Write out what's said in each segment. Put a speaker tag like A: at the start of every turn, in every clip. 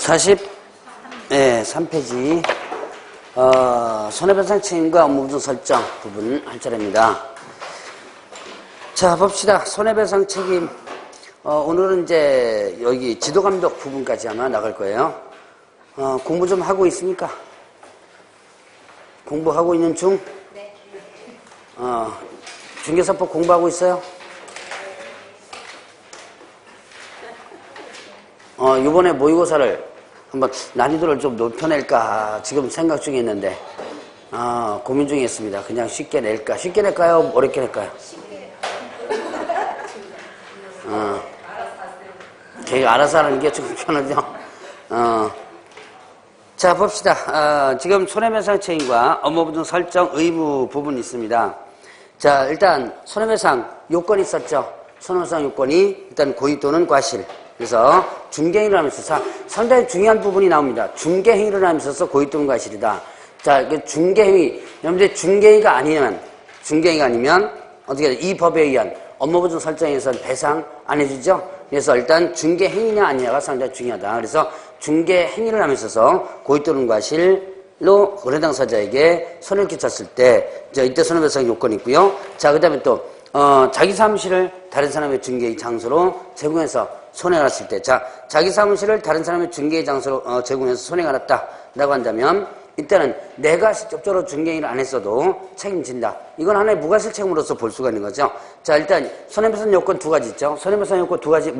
A: 43페이지 손해배상 책임과 업무부정 설정 부분 할 차례입니다. 자, 봅시다. 손해배상 책임. 오늘은 이제 여기 지도감독 부분까지 아마 나갈 거예요. 공부 좀 하고 있습니까? 공부하고 있는 중?
B: 네.
A: 중개사법 공부하고 있어요? 이번에 모의고사를 한번 난이도를 좀 높여낼까 지금 생각 중에 있는데 고민 중에 있습니다. 그냥 쉽게 낼까? 쉽게 낼까요? 어렵게 낼까요? 걔가 알아서 하는 게 좀 편하죠. 자, 봅시다. 지금 손해배상 책임과 업무부정 설정 의무 부분이 있습니다. 자, 일단 손해배상 요건이 있었죠. 손해배상 요건이 일단 고의 또는 과실. 그래서 중개행위를 하면서 상당히 중요한 부분이 나옵니다. 중개행위를 하면서 고의 또는 과실이다. 자, 그 중개행위, 여러분들 중개행위가 아니면 어떻게 돼? 이 법에 의한 업무부정 설정에서는 배상 안 해주죠. 그래서 일단 중개행위냐 아니냐가 상당히 중요하다. 그래서 중개행위를 하면서 고의 또는 과실로 거래 당사자에게 손해를 끼쳤을 때 이때 손해배상 요건이 있고요. 자, 그다음에 또 자기 사무실을 다른 사람의 중개의 장소로 제공해서 손해가 났을 때, 자, 자기 사무실을 다른 사람의 중개의 장소로 제공해서 손해가 났다라고 한다면 이때는 내가 직접적으로 중개행위를 안 했어도 책임진다. 이건 하나의 무과실 책임으로서 볼 수가 있는 거죠. 자, 일단 손해배상 요건 두 가지 있죠. 손해배상 요건 두 가지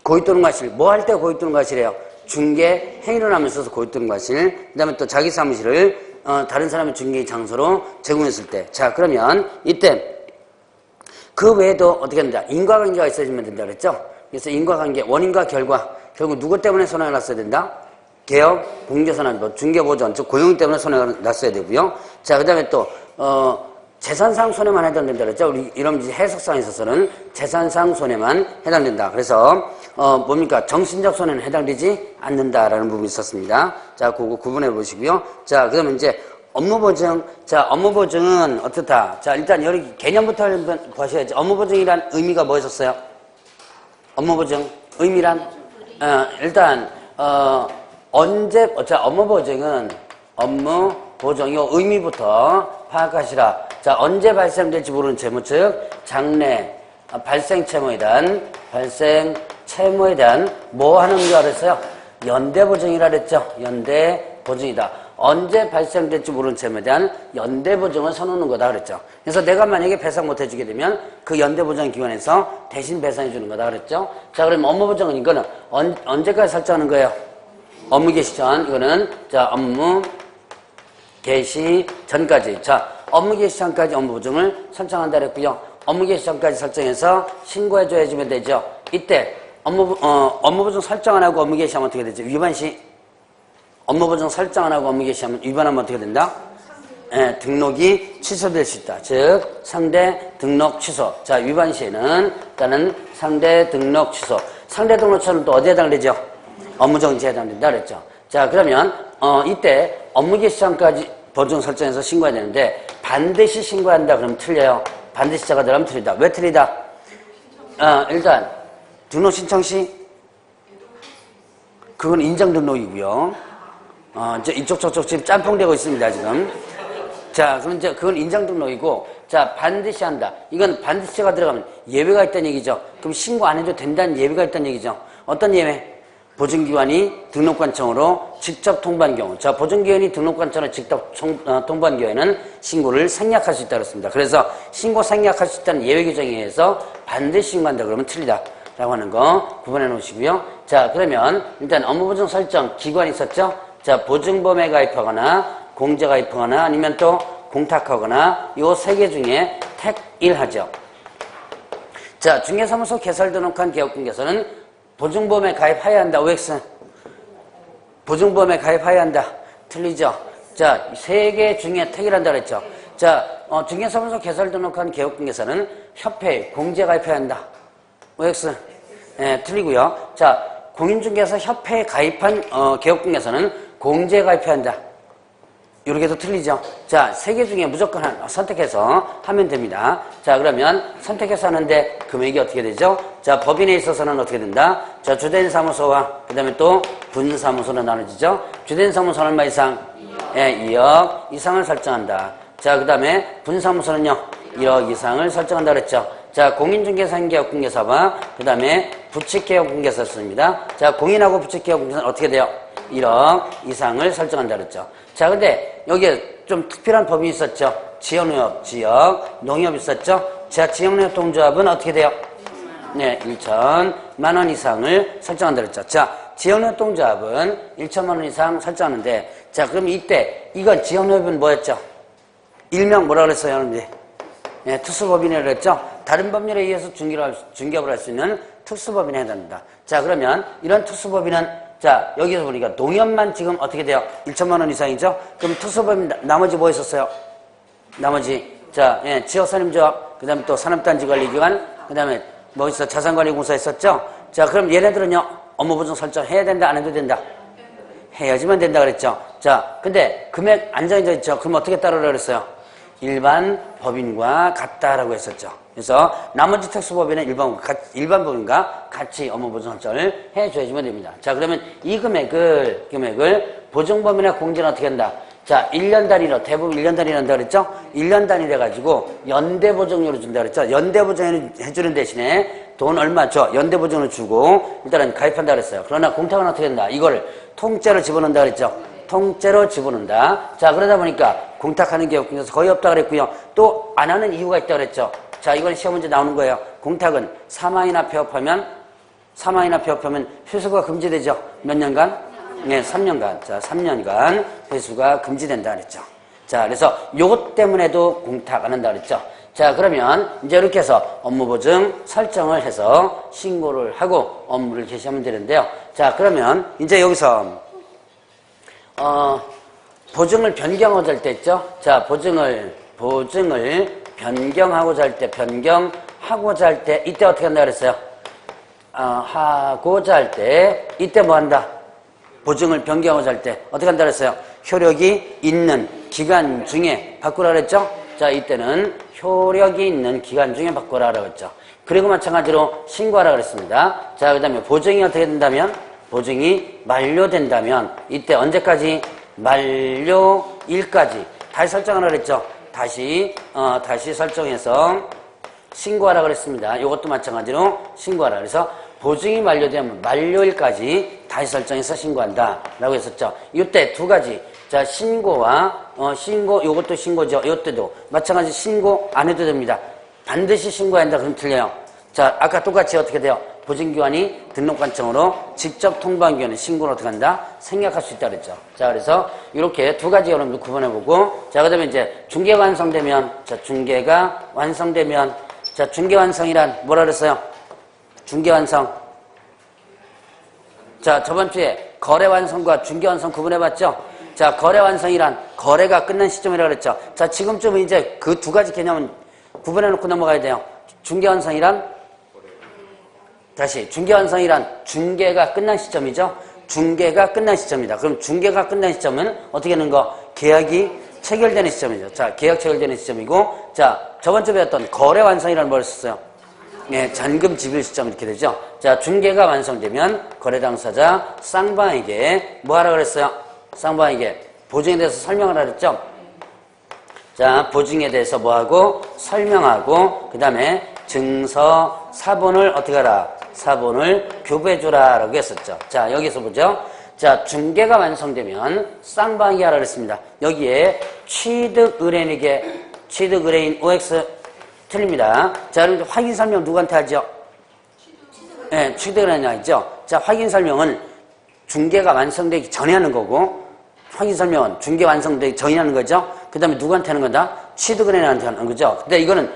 A: 고의 또는 과실. 뭐 할 때 고의 또는 과실이에요? 중개 행위를 하면서 고의 또는 과실. 그다음에 또 자기 사무실을 다른 사람의 중개의 장소로 제공했을 때. 자, 그러면 이때 그 외에도 어떻게 된다? 인과관계가 있어야지면 된다 그랬죠? 그래서 인과관계, 원인과 결과. 결국 누구 때문에 손해가 났어야 된다? 개업, 공제선언, 중개보전, 즉 고용 때문에 손해가 났어야 되고요. 자, 그 다음에 또 재산상 손해만 해당된다 그랬죠? 우리 이런 해석상에 있어서는 재산상 손해만 해당된다. 그래서 뭡니까? 정신적 손해는 해당되지 않는다라는 부분이 있었습니다. 자, 그거 구분해 보시고요. 자, 그 다음에 이제 업무보증. 자, 업무보증은 어떻다? 자, 일단 여기 개념부터 한번 보셔야지. 업무보증이란 의미가 뭐였었어요? 업무보증 의미란 일단 업무보증은 업무보증 요 의미부터 파악하시라. 자, 언제 발생될지 모르는 채무, 즉 장래 발생채무에 대한 뭐 하는 줄 알았어요? 연대보증이라 그랬죠. 연대보증이다. 언제 발생될지 모르는 채무에 대한 연대보증을 서놓는 거다 그랬죠. 그래서 내가 만약에 배상 못 해주게 되면 그 연대보장기관에서 대신 배상해 주는 거다 그랬죠. 자, 그럼 업무보증은 이거는 언제까지 설정하는 거예요? 업무 개시 전. 이거는 자, 업무 개시 전까지. 자, 업무 개시 전까지 업무보증을 설정한다 그랬고요. 업무 개시 전까지 설정해서 신고해줘 해주면 되죠. 이때 업무보증 설정 안 하고 업무 개시하면 어떻게 되죠? 위반 시 업무보증 설정 안 하고 업무 개시하면 위반하면 어떻게 된다? 등록이 취소될 수 있다. 즉 상대 등록 취소. 자, 위반 시에는 일단은 상대 등록 취소. 상대 등록 취소는 또 어디에 해당되죠? 업무정지에 해당된다 그랬죠. 자, 그러면 이때 업무 개시 전까지 보증 설정해서 신고해야 되는데 반드시 신고한다 그러면 틀려요. 반드시자가 들어가면 틀리다. 왜 틀리다? 일단 등록 신청 시 그건 인정 등록이고요. 이쪽 저쪽 지금 짬뽕되고 있습니다 지금. 자, 그럼 이제 그건 인정 등록이고, 자, 반드시 한다. 이건 반드시가 들어가면 예외가 있다는 얘기죠. 그럼 신고 안 해도 된다는 예외가 있다는 얘기죠. 어떤 예외? 보증기관이 등록관청으로 직접 통보한 경우. 자, 보증기관이 등록관청으로 직접 통보한 경우에는 신고를 생략할 수 있다고 했습니다. 그래서 신고 생략할 수 있다는 예외 규정에 의해서 반드시 신고한다 그러면 틀리다 라고 하는 거 구분해 놓으시고요. 자, 그러면 일단 업무보증 설정 기관이 있었죠. 자, 보증보험에 가입하거나 공제 가입하거나 아니면 또 공탁하거나 요 세 개 중에 택 1 하죠. 자, 중개사무소 개설 등록한 개업공개서는 보증보험에 가입해야 한다. OX. 보증보험에 가입해야 한다. 틀리죠. 자, 세 개 중에 택이란다 그랬죠. 자, 중개사무소 개설 등록한 개업공개서는 협회에 공제 가입해야 한다. OX. 틀리고요. 자, 공인중개사 협회에 가입한 개업공개서는 공제 가입해야 한다. 이렇게도 틀리죠. 자, 세 개 중에 무조건 하나 선택해서 하면 됩니다. 자, 그러면 선택해서 하는데 금액이 어떻게 되죠? 자, 법인에 있어서는 어떻게 된다? 자, 주된 사무소와 그 다음에 또 분사무소로 나눠지죠. 주된 사무소는 얼마 이상? 예, 2억 이상을 설정한다. 자, 그 다음에 분사무소는요, 1억 이상을 설정한다 그랬죠. 자, 공인중개사인개업공개사와 그 다음에 부칙개업공개사였습니다. 자, 공인하고 부칙개업공개사는 어떻게 돼요? 1억 이상을 설정한다 그랬죠. 자, 근데 여기에 좀 특별한 법이 있었죠. 지역농협, 지역, 농협 있었죠. 자, 지역농협 동조합은 어떻게 돼요? 네, 1천만 원 이상을 설정한다 그랬죠. 자, 지역농협 동조합은 1천만 원 이상 설정하는데, 자, 그럼 이때 이건 지역농협은 뭐였죠? 일명 뭐라 그랬어요, 여러분들? 네, 특수법인이라고 그랬죠. 다른 법률에 의해서 중개업을 할 수 있는 특수법인에 해당합니다. 자, 그러면 이런 특수법인은 자, 여기서 보니까 농협만 지금 어떻게 돼요? 1천만 원 이상이죠? 그럼 특수법인 나머지 뭐 있었어요? 나머지 자, 예, 지역산림조합, 그 다음에 또 산업단지관리기관, 그 다음에 뭐 있어? 자산관리공사 있었죠? 자, 그럼 얘네들은요, 업무보증 설정 해야 된다, 안 해도 된다? 해야지만 된다 그랬죠? 자, 근데 금액 안 정해져 있죠? 그럼 어떻게 따르라 그랬어요? 일반 법인과 같다라고 했었죠. 그래서 나머지 특수법인은 일반 법인과 같이 업무보증 설정을 해줘야지만 됩니다. 자, 그러면 이 금액을 보증법인의 공제는 어떻게 한다? 자, 1년 단위로, 대부분 1년 단위로 한다 그랬죠? 1년 단위로 해가지고 연대보증료로 준다 그랬죠? 연대보증 해주는 대신에 돈 얼마 줘? 연대보증을 주고 일단은 가입한다 그랬어요. 그러나 공탁은 어떻게 된다? 이거를 통째로 집어넣는다 그랬죠? 통째로 집어넣는다. 자, 그러다 보니까 공탁하는 게 거의 없다 그랬고요. 또 안 하는 이유가 있다 그랬죠? 자, 이건 시험 문제 나오는 거예요. 공탁은 사망이나 폐업하면 회수가 금지되죠? 몇 년간? 네, 3년간. 자, 3년간 회수가 금지된다 그랬죠. 자, 그래서 요것 때문에도 공탁 안 한다 그랬죠. 자, 그러면 이제 이렇게 해서 업무보증 설정을 해서 신고를 하고 업무를 개시하면 되는데요. 자, 그러면 이제 여기서 보증을 변경하고자 할 때 있죠? 자, 보증을 변경하고자 할 때, 이때 어떻게 한다 그랬어요? 하고자 할 때, 이때 뭐 한다? 보증을 변경하고자 할 때, 어떻게 한다 그랬어요? 효력이 있는 기간 중에 바꾸라 그랬죠? 자, 이때는 효력이 있는 기간 중에 바꾸라 그랬죠. 그리고 마찬가지로 신고하라 그랬습니다. 자, 그 다음에 보증이 어떻게 된다면? 보증이 만료된다면, 이때 언제까지? 만료일까지. 다시 설정하라 그랬죠? 다시 설정해서 신고하라 그랬습니다. 이것도 마찬가지로 신고하라. 그래서 보증이 만료되면 만료일까지 다시 설정해서 신고한다. 라고 했었죠. 이때 두 가지. 자, 신고와, 요것도 신고죠. 이때도 마찬가지 신고 안 해도 됩니다. 반드시 신고해야 한다. 그럼 틀려요. 자, 아까 똑같이 어떻게 돼요? 보증기관이 등록관청으로 직접 통보한 경우는 신고를 어떻게 한다? 생략할 수 있다 그랬죠. 자, 그래서 이렇게 두 가지 여러분들 구분해보고, 자, 그 다음에 이제 중개가 완성되면, 자, 중개가 완성되면, 자, 중개 완성이란 뭐라 그랬어요? 중개 완성. 자, 저번 주에 거래 완성과 중개 완성 구분해봤죠? 자, 거래 완성이란 거래가 끝난 시점이라고 그랬죠. 자, 지금쯤 이제 그 두 가지 개념은 구분해놓고 넘어가야 돼요. 중개 완성이란 다시 중개완성이란 중개가 끝난 시점이죠. 중개가 끝난 시점이다. 그럼 중개가 끝난 시점은 어떻게 하는 거? 계약이 체결되는 시점이죠. 자, 계약 체결되는 시점이고, 자, 저번 주에 배웠던 거래 완성이라는 걸 썼어요. 네, 잔금 지불 시점 이렇게 되죠. 자, 중개가 완성되면 거래 당사자 쌍방에게 뭐 하라 그랬어요? 쌍방에게 보증에 대해서 설명하라 그랬죠. 자, 보증에 대해서 뭐하고 설명하고, 그 다음에 증서 사본을 어떻게 하라? 사본을 교부해주라 라고 했었죠. 자, 여기서 보죠. 자, 중개가 완성되면 쌍방이 하라 그랬습니다. 여기에 취득의뢰인 OX 틀립니다. 자, 여러분들 확인 설명 누구한테 하죠? 네, 취득의뢰인이 하죠. 자, 확인 설명은 중개가 완성되기 전에 하는 거고, 확인 설명은 중개 완성되기 전에 하는 거죠. 그 다음에 누구한테 하는 거다? 취득의뢰인한테 하는 거죠. 근데 이거는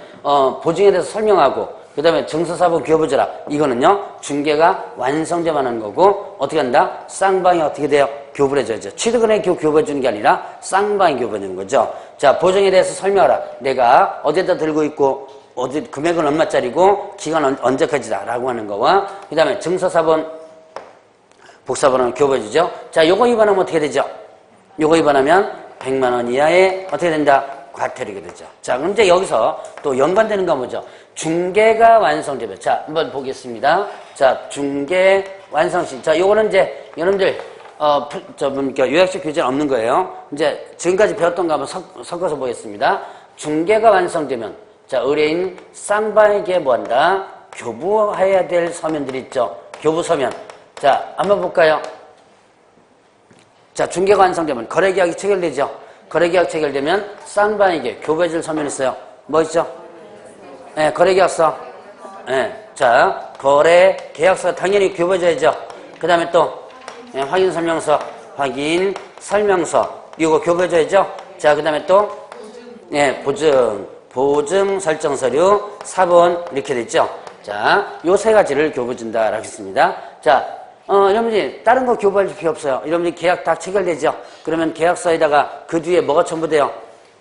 A: 보증에 대해서 설명하고, 그 다음에 증서사본 교부해주라. 이거는요, 중개가 완성되만 하는 거고, 어떻게 한다? 쌍방이 어떻게 돼요? 교부를 해줘야죠. 취득은행 교부해주는 게 아니라 쌍방이 교부해주는 거죠. 자, 보증에 대해서 설명하라. 내가 어디다 들고 있고, 금액은 얼마짜리고, 기간은 언제까지다. 라고 하는 거와, 그 다음에 증서사본, 복사본은 교부해주죠. 자, 요거 위반하면 어떻게 되죠? 요거 위반하면 100만 원 이하의 어떻게 된다? 과태료가 되죠. 자, 그럼 이제 여기서 또 연관되는 건 뭐죠? 중개가 완성되면. 자, 한번 보겠습니다. 자, 중개 완성시. 자, 요거는 이제 여러분들, 요약식 교재는 없는 거예요. 이제 지금까지 배웠던 거 한번 섞어서 보겠습니다. 중개가 완성되면, 자, 의뢰인 쌍방에게 뭐 한다? 교부해야 될 서면들이 있죠. 교부 서면. 자, 한번 볼까요? 자, 중개가 완성되면 거래계약이 체결되죠. 거래계약 체결되면 쌍방에게 교부해줄 서면이 있어요. 뭐 있죠? 네, 거래계약서. 네, 자, 거래계약서 당연히 교부해줘야죠. 그 다음에 또 네, 확인설명서, 확인설명서 이거 교부해줘야죠. 자, 그 다음에 또 네, 보증 설정 서류 4번 이렇게 됐죠. 자, 요 세 가지를 교부준다라고 했습니다. 자, 여러분들이 다른 거 교부할 필요 없어요. 여러분들이 계약 다 체결되죠. 그러면 계약서에다가 그 뒤에 뭐가 첨부돼요?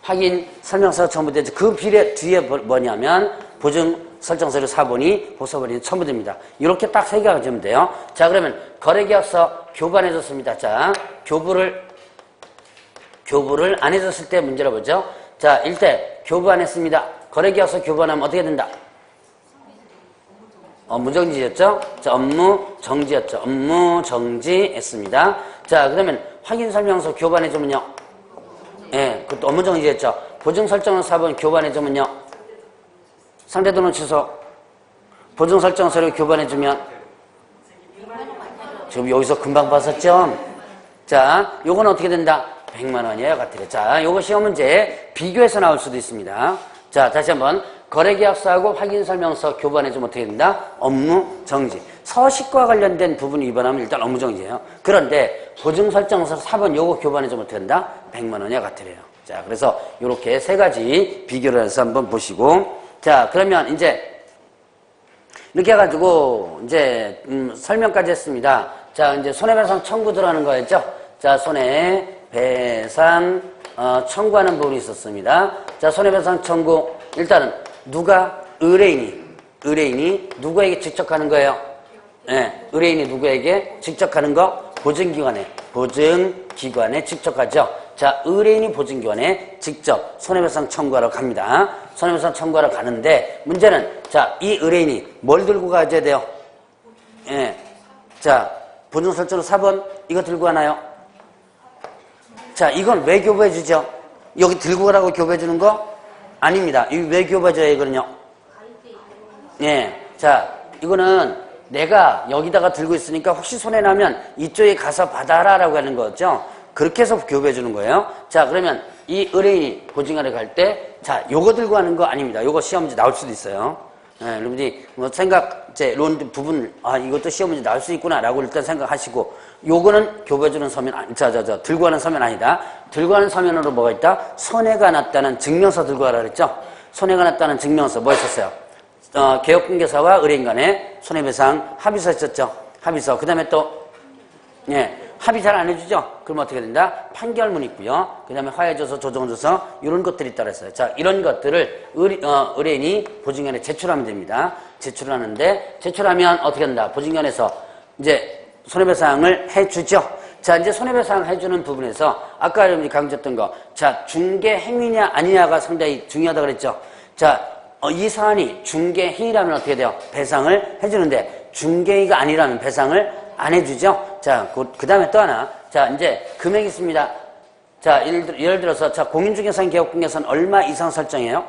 A: 확인 설명서가 첨부되죠. 그 뒤에 뭐냐면 보증 설정 서류 4번이 복사본이 첨부됩니다. 이렇게 딱 세 개가 되면 돼요. 자, 그러면 거래계약서 교부 안 해줬습니다. 자, 교부를 안 해줬을 때 문제를 보죠. 자, 1대 교부 안 했습니다. 거래계약서 교부 안 하면 어떻게 된다? 업무 정지였죠? 자, 업무 정지였죠. 업무 정지했습니다. 자, 그러면 확인 설명서 교부 안 해주면요? 예, 그것도 업무 정지했죠. 보증 설정 4번 교부 안 해주면요? 상대돈은 취소. 보증 설정 서류 교부 안 해주면? 지금 여기서 금방 봤었죠? 자, 요건 어떻게 된다? 100만 원이에요, 같아요. 자, 요거 시험 문제 비교해서 나올 수도 있습니다. 자, 다시 한번. 거래계약서하고 확인설명서 교부 안 해주면 어떻게 된다? 업무 정지. 서식과 관련된 부분이 위반하면 일단 업무 정지예요. 그런데 보증설정서 4번 요거 교부 안 해주면 어떻게 된다? 100만 원이야 같으래요. 자, 그래서 이렇게 세 가지 비교를 해서 한번 보시고. 자, 그러면 이제 이렇게 해가지고 이제 설명까지 했습니다. 자, 이제 손해배상 청구 들어가는 거였죠? 자, 손해배상 청구하는 부분이 있었습니다. 자, 손해배상 청구 일단은 누가 의뢰인이 누구에게 직접 하는 거예요? 네, 의뢰인이 누구에게 직접 하는 거? 보증기관에 직접 하죠. 자, 의뢰인이 보증기관에 직접 손해배상 청구하러 갑니다. 손해배상 청구하러 가는데 문제는 자, 이 의뢰인이 뭘 들고 가야 돼요? 예, 자, 보증설정 4번 이거 들고 가나요? 자, 이건 왜 교부해 주죠? 여기 들고 가라고 교부해 주는 거? 아닙니다. 이거 왜 교부해줘야 이거는요? 예. 자, 이거는 내가 여기다가 들고 있으니까 혹시 손해나면 이쪽에 가서 받아라라고 하는 거죠. 그렇게 해서 교부해주는 거예요. 자, 그러면 이 의뢰인이 보증하러 갈 때, 자, 요거 들고 가는 거 아닙니다. 요거 시험 문제 나올 수도 있어요. 예, 여러분들이 뭐 론 부분, 이것도 시험 문제 나올 수 있구나라고 일단 생각하시고, 요거는 교부해주는 서면, 들고 가는 서면 아니다. 들고 가는 서면으로 뭐가 있다? 손해가 났다는 증명서 들고 가라 그랬죠? 손해가 났다는 증명서 뭐 있었어요? 개업공개사와 의뢰인 간에 손해배상 합의서 있었죠? 합의서. 그 다음에 또, 예, 합의 잘 안 해주죠? 그럼 어떻게 된다? 판결문 있고요. 그 다음에 화해조서, 조정조서, 이런 것들이 있다고 했어요. 자, 이런 것들을 의뢰인이 보증기관에 제출하면 됩니다. 제출하는데, 제출하면 어떻게 된다? 보증기관에서 이제 손해배상을 해주죠. 자, 이제 손해배상을 해주는 부분에서 아까 여러분이 강조했던 거, 자, 중개 행위냐 아니냐가 상당히 중요하다고 그랬죠. 자, 이 사안이 중개 행위라면 어떻게 돼요? 배상을 해주는데 중개행위가 아니라면 배상을 안 해주죠. 자, 그 다음에 또 하나, 자, 이제 금액이 있습니다. 자, 예를 들어서 자, 공인중개사는 개업공개사는 얼마 이상 설정해요?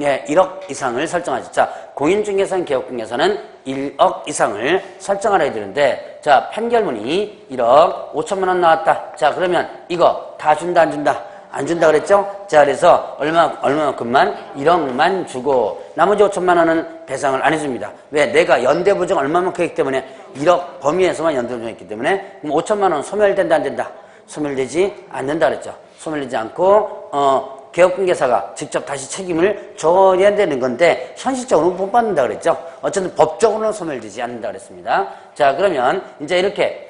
A: 예, 1억 이상을 설정하죠. 자, 공인중개사는 개업공개사는 1억 이상을 설정하라 해야 되는데, 자, 판결문이 1억 5천만 원 나왔다. 자, 그러면 이거 다 준다, 안 준다? 안 준다 그랬죠? 자, 그래서 얼마만큼만? 1억만 주고, 나머지 5천만 원은 배상을 안 해줍니다. 왜? 내가 연대보증 얼마만큼 했기 때문에 1억 범위에서만 연대보증했기 때문에, 그럼 5천만 원 소멸된다, 안 된다? 소멸되지 않는다 그랬죠? 소멸되지 않고, 개업공개사가 직접 다시 책임을 져야 되는 건데 현실적으로는 못 받는다 그랬죠. 어쨌든 법적으로는 소멸되지 않는다 그랬습니다. 자, 그러면 이제 이렇게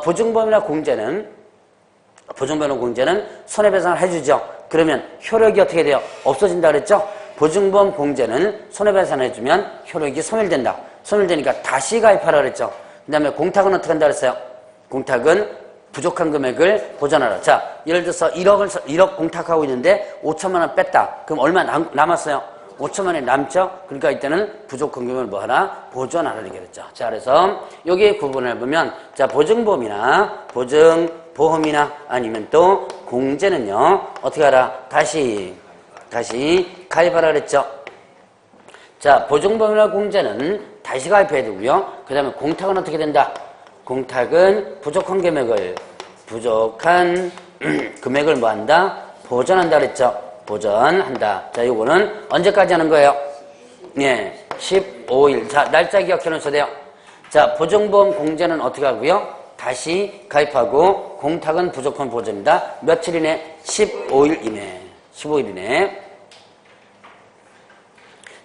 A: 보증보험이나 공제는 손해배상을 해주죠. 그러면 효력이 어떻게 돼요? 없어진다 그랬죠. 보증보험 공제는 손해배상을 해주면 효력이 소멸된다. 소멸되니까 다시 가입하라 그랬죠. 그 다음에 공탁은 어떻게 한다 그랬어요? 공탁은 부족한 금액을 보전하라. 자, 예를 들어서 1억 공탁하고 있는데 5천만 원 뺐다. 그럼 얼마 남았어요? 5천만 원이 남죠? 그러니까 이때는 부족한 금액을 뭐 하나? 보전하라 이렇게 됐죠. 자, 그래서 여기 구분을 보면 자, 보증보험이나 보증보험이나 아니면 또 공제는요. 어떻게 하라? 다시 가입하라 그랬죠. 자, 보증보험이나 공제는 다시 가입해야 되고요. 그 다음에 공탁은 어떻게 된다? 공탁은 부족한 금액을 뭐 한다? 보전한다 그랬죠. 보전한다. 자, 요거는 언제까지 하는 거예요? 네, 15일. 자, 날짜 기억해 놓으셔야 돼요. 자, 보증보험 공제는 어떻게 하고요? 다시 가입하고 공탁은 부족한 보전입니다. 며칠 이내? 15일 이내. 15일 이내.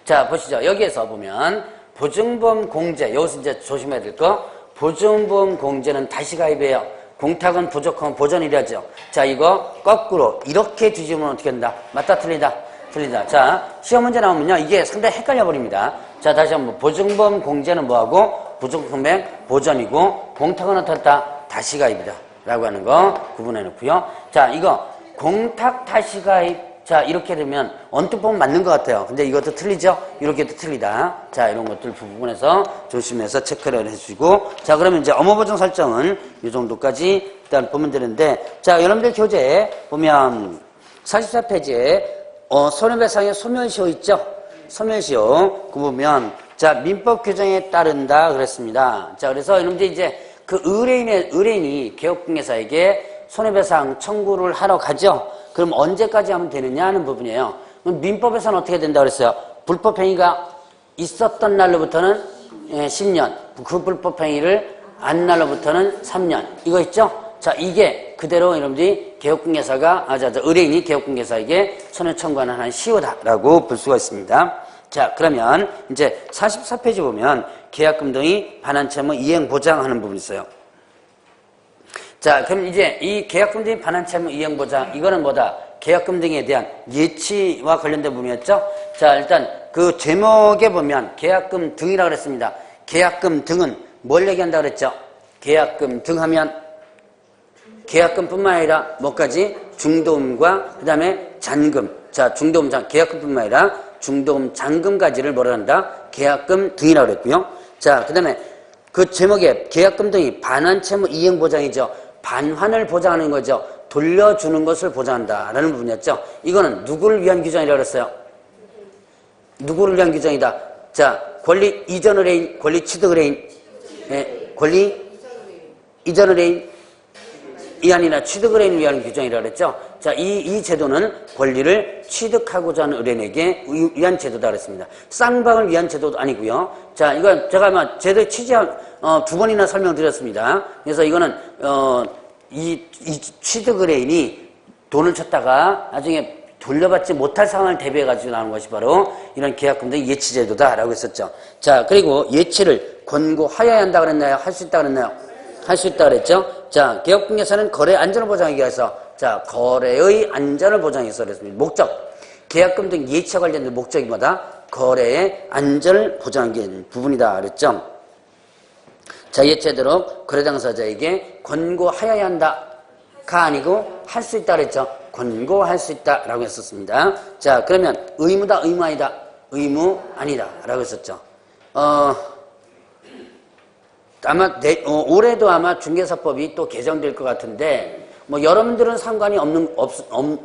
A: 자, 보시죠. 여기에서 보면 보증보험 공제, 여기서 이제 조심해야 될 거. 보증보험 공제는 다시 가입해요. 공탁은 부족한 보전이라죠. 자, 이거 거꾸로 이렇게 뒤집으면 어떻게 된다? 맞다, 틀리다? 틀리다. 자, 시험 문제 나오면요. 이게 상당히 헷갈려 버립니다. 자, 다시 한번. 보증보험 공제는 뭐하고? 부족한 금액 보전이고, 공탁은 어떻다? 다시 가입이다. 라고 하는 거 구분해 놓고요. 자, 이거 공탁 다시 가입. 자, 이렇게 되면 언뜻 보면 맞는 것 같아요. 근데 이것도 틀리죠? 이렇게도 틀리다. 자, 이런 것들 부분에서 조심해서 체크를 해주시고. 자, 그러면 이제 업무보증 설정은 이 정도까지 일단 보면 되는데, 자, 여러분들 교재에 보면 44페이지에 손해배상의 소멸시효 있죠? 소멸시효. 그 보면, 자, 민법 규정에 따른다 그랬습니다. 자, 그래서 여러분들 이제 그 의뢰인이 개업공개사에게 손해배상 청구를 하러 가죠? 그럼 언제까지 하면 되느냐 하는 부분이에요. 그럼 민법에서는 어떻게 된다 그랬어요? 불법행위가 있었던 날로부터는 10년, 그 불법행위를 안 날로부터는 3년. 이거 있죠? 자, 이게 그대로 여러분들이 의뢰인이 개업공개사에게 손해 청구하는 한 시효다라고 볼 수가 있습니다. 자, 그러면 이제 44페이지 보면 계약금 등의 반환 채무 이행 보장하는 부분이 있어요. 자, 그럼 이제 이 계약금 등의 반환 채무 이행 보장, 이거는 뭐다? 계약금 등에 대한 예치와 관련된 부분이었죠? 자, 일단 그 제목에 보면 계약금 등이라고 그랬습니다. 계약금 등은 뭘 얘기한다 그랬죠? 계약금 등 하면 계약금뿐만 아니라 뭐까지? 중도금과 그 다음에 잔금. 자, 중도금, 계약금뿐만 아니라 중도금, 잔금까지를 뭐라 한다? 계약금 등이라고 그랬고요. 자, 그 다음에 그 제목에 계약금 등이 반환 채무 이행 보장이죠. 반환을 보장하는 거죠. 돌려주는 것을 보장한다라는 부분이었죠. 이거는 누구를 위한 규정이라고 그랬어요? 누구를 위한 규정이다? 자, 권리 이전 의뢰인, 권리 취득 의뢰인, 권리 이전 의뢰인, 이 아니라 취득 의뢰인을 위한 규정이라고 그랬죠. 자, 이 제도는 권리를 취득하고자 하는 의뢰인에게 위한 제도다 그랬습니다. 쌍방을 위한 제도도 아니고요. 자, 이건 제가 아마 제도의 취지 두 번이나 설명드렸습니다. 그래서 이거는 이 취득 의뢰인이 돈을 쳤다가 나중에 돌려받지 못할 상황을 대비해 가지고 나오는 것이 바로 이런 계약금등의 예치 제도다라고 했었죠. 자, 그리고 예치를 권고하여야 한다 그랬나요? 할 수 있다 그랬나요? 할 수 있다 그랬죠. 자, 개업공개사는 거래 안전을 보장하기 위해서 자, 거래의 안전을 보장하기 위해서 그랬습니다. 목적, 계약금 등 예치와 관련된 목적이 뭐다? 거래의 안전을 보장하기 부분이다 그랬죠. 자, 예치되도록 거래 당사자에게 권고하여야 한다가 아니고 할 수 있다 그랬죠. 권고할 수 있다라고 했었습니다. 자, 그러면 의무다, 의무 아니다? 의무 아니다 라고 했었죠. 아마 올해도 아마 중개사법이 또 개정될 것 같은데 뭐 여러분들은 상관이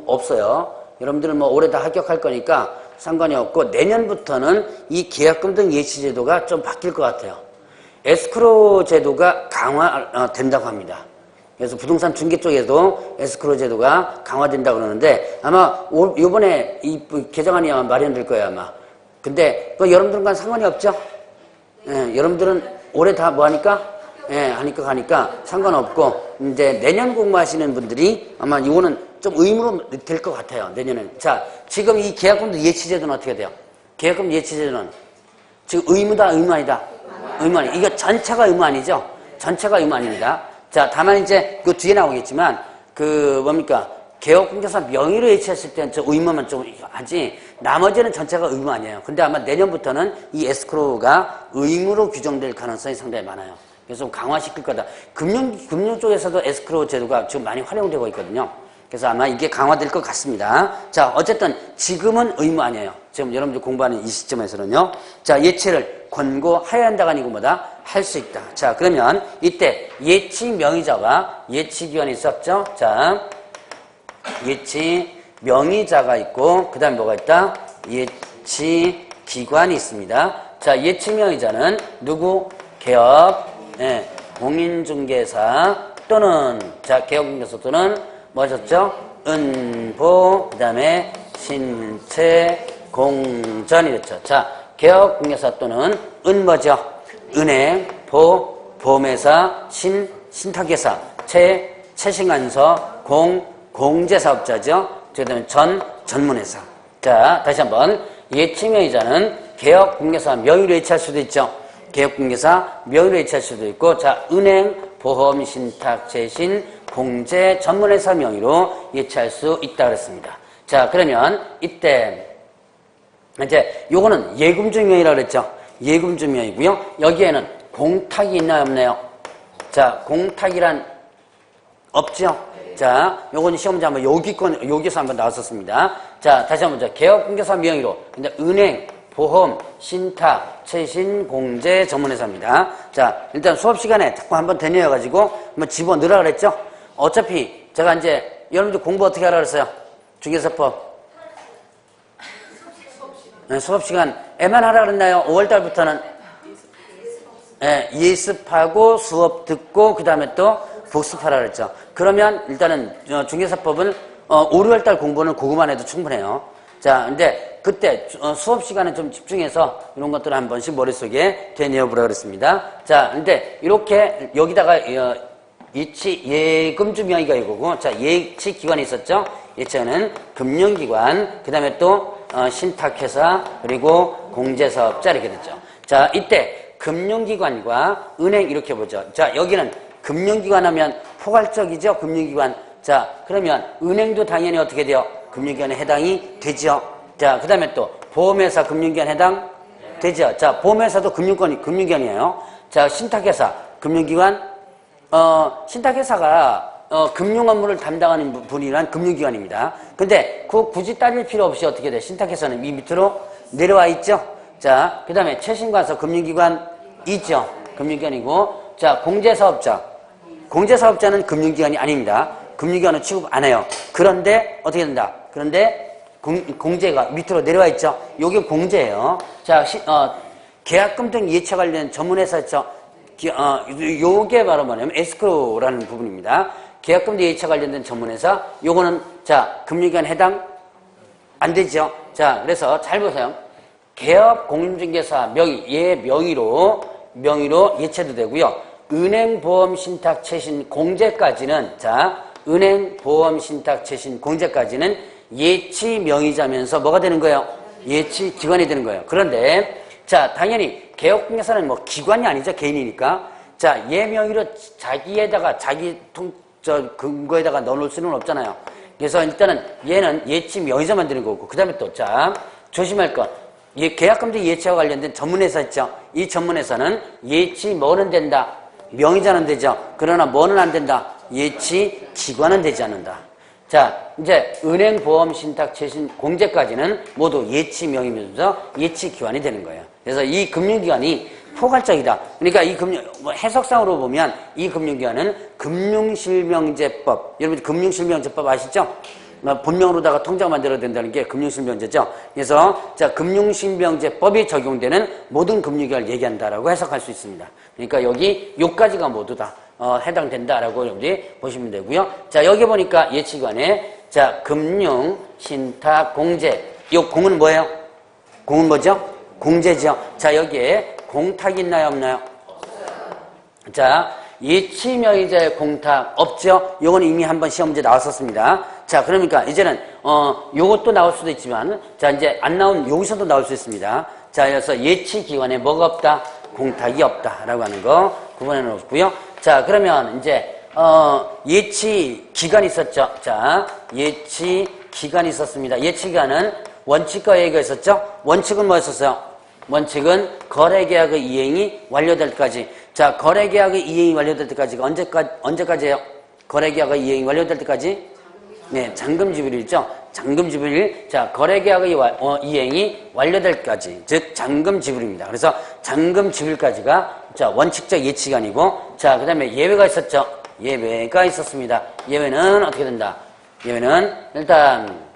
A: 없어요. 여러분들은 뭐 올해 다 합격할 거니까 상관이 없고 내년부터는 이 계약금 등 예치 제도가 좀 바뀔 것 같아요. 에스크로 제도가 강화된다고 합니다. 그래서 부동산 중개 쪽에도 에스크로 제도가 강화된다고 그러는데 아마 이번에 이 개정안이 아마 마련될 거예요 아마. 근데 그 여러분들과 상관이 없죠? 예, 여러분들은 올해 다 뭐 하니까? 예, 하니까 가니까 상관없고, 이제 내년 공부하시는 분들이 아마 이거는 좀 의무로 될 것 같아요, 내년엔. 자, 지금 이 계약금도 예치제도는 어떻게 돼요? 계약금 예치제도는 지금 의무다, 의무 아니다? 의무 아니. 이거 전체가 의무 아니죠? 전체가 의무 아닙니다. 자, 다만 이제 그 뒤에 나오겠지만, 뭡니까? 개업공개사 명의로 예치했을 때는 저 의무만 좀 하지 나머지는 전체가 의무 아니에요. 근데 아마 내년부터는 이 에스크로가 의무로 규정될 가능성이 상당히 많아요. 그래서 좀 강화시킬 거다. 금융 쪽에서도 에스크로우 제도가 지금 많이 활용되고 있거든요. 그래서 아마 이게 강화될 것 같습니다. 자, 어쨌든 지금은 의무 아니에요. 지금 여러분들 공부하는 이 시점에서는요. 자, 예치를 권고하여야 한다가 아니고 뭐다? 할 수 있다. 자, 그러면 이때 예치 명의자와 예치 기관이 있었죠. 자, 예치 명의자가 있고 그 다음에 뭐가 있다? 예치 기관이 있습니다. 자, 예치 명의자는 누구? 개업, 공인중개사 또는 자, 개업공개사 또는 뭐셨죠? 은보, 그 다음에 신채공전이랬죠. 자, 개업공개사 또는 은뭐죠? 은행, 보험회사, 신탁회사, 채신간서, 공제사업자죠. 그 다음에 전문회사. 자, 다시 한번. 예치명의자는 개업공개사 명의로 예치할 수도 있죠. 개업공개사 명의로 예치할 수도 있고, 자, 은행, 보험, 신탁, 재신, 공제, 전문회사 명의로 예치할 수 있다 그랬습니다. 자, 그러면 이때 이제 요거는 예금주명이라고 그랬죠. 예금주명이고요. 여기에는 공탁이 있나요, 없나요? 자, 공탁이란 없죠. 자, 요거는 시험 문제 한번 여기서 한번 나왔었습니다. 자, 다시 한번 자, 개업공개사 명의로 근데 은행, 보험, 신탁, 채신, 공제, 전문회사입니다. 자, 일단 수업 시간에 자꾸 한번 되뇌어가지고 한번 집어넣으라 그랬죠. 어차피 제가 이제 여러분들 공부 어떻게 하라 그랬어요? 중개사법. 네, 수업 시간에만 하라 그랬나요? 5월달부터는 예습하고 수업 듣고 그 다음에 또 복습하라 그랬죠. 그러면 일단은 중개사법은 5, 6월달 공부는 그거만 해도 충분해요. 자, 근데 그때 수업 시간에 좀 집중해서 이런 것들을 한 번씩 머릿속에 되뇌어보라 그랬습니다. 자, 근데 이렇게 여기다가 예금주 명의가 이거고, 자, 예치기관이 있었죠? 예치는 금융기관, 그 다음에 또 신탁회사, 그리고 공제사업자 이렇게 됐죠. 자, 이때 금융기관과 은행 이렇게 보죠. 자, 여기는 금융기관 하면 포괄적이죠? 금융기관. 자, 그러면 은행도 당연히 어떻게 돼요? 금융기관에 해당이 되죠. 자, 그 다음에 또 보험회사 금융기관 해당 되죠. 자, 보험회사도 금융기관이에요. 자, 신탁회사 금융기관. 신탁회사가 금융 업무를 담당하는 분이란 금융기관입니다. 근데 굳이 따질 필요 없이 어떻게 돼? 신탁회사는 이 밑으로 내려와 있죠. 자, 그 다음에 최신관서 금융기관이죠. 금융기관이고, 자, 공제사업자는 금융기관이 아닙니다. 금융기관은 취급 안 해요. 그런데 어떻게 된다? 그런데 공제가 밑으로 내려와 있죠. 요게 공제예요. 자, 계약금 등 예치 관련 전문회사 있죠. 요게 바로 뭐냐면 에스크로우라는 부분입니다. 계약금 등 예치 관련된 전문회사. 요거는 자, 금융기관 해당 안 되죠. 자, 그래서 잘 보세요. 개업 공인중개사 명의로 예치도 되고요. 은행, 보험, 신탁, 채신, 공제까지는 자, 은행, 보험, 신탁, 채신, 공제까지는 예치 명의자면서 뭐가 되는 거예요? 예치 기관이 되는 거예요. 그런데 자, 당연히 개업공개사는 뭐 기관이 아니죠. 개인이니까. 자, 얘 명의로 자기에다가 근거에다가 넣어놓을 수는 없잖아요. 그래서 일단은 얘는 예치 명의자만 되는 거고, 그 다음에 또 자, 조심할 것. 계약금지 예치와 관련된 전문회사 있죠. 이 전문회사는 예치 뭐는 된다? 명의자는 되죠. 그러나 뭐는 안 된다? 예치 기관은 되지 않는다. 자, 이제 은행, 보험, 신탁, 채신, 공제까지는 모두 예치 명의면서 예치 기관이 되는 거예요. 그래서 이 금융기관이 포괄적이다. 그러니까 이 해석상으로 보면 이 금융기관은 금융실명제법. 여러분 금융실명제법 아시죠? 본명으로다가 통장 만들어야 된다는 게 금융실명제죠. 그래서 자, 금융실명제법이 적용되는 모든 금융기관을 얘기한다라고 해석할 수 있습니다. 그러니까 요까지가 모두 다 해당된다라고 여러분들이 보시면 되고요. 자, 여기 보니까 예치기관에 자, 금융, 신탁, 공제. 요 공은 뭐예요? 공은 뭐죠? 공제죠. 자, 여기에 공탁이 있나요, 없나요? 자, 예치 명의자의 공탁 없죠? 요건 이미 한번 시험 문제 나왔었습니다. 자, 그러니까 이제는 요것도 나올 수도 있지만 자, 이제 안 나온 여기서도 나올 수 있습니다. 자, 그래서 예치 기관에 뭐가 없다? 공탁이 없다라고 하는 거 구분해는 없고요. 자, 그러면 이제 예치 기간이 있었죠. 자, 예치 기간이 있었습니다. 예치 기간은 원칙과 예외가 있었죠. 원칙은 뭐였었어요? 원칙은 거래계약의 이행이 완료될 때까지. 자, 거래계약의 이행이 완료될 때까지가 언제까지예요? 거래계약의 이행이 완료될 때까지? 네, 잔금지불일 있죠? 잔금지불일. 자, 거래계약의 이행이 완료될 때까지. 즉, 잔금지불입니다. 그래서 잔금지불까지가 자, 원칙적 예치기간이고, 자, 그 다음에 예외가 있었죠? 예외가 있었습니다. 예외는 어떻게 된다? 예외는 일단,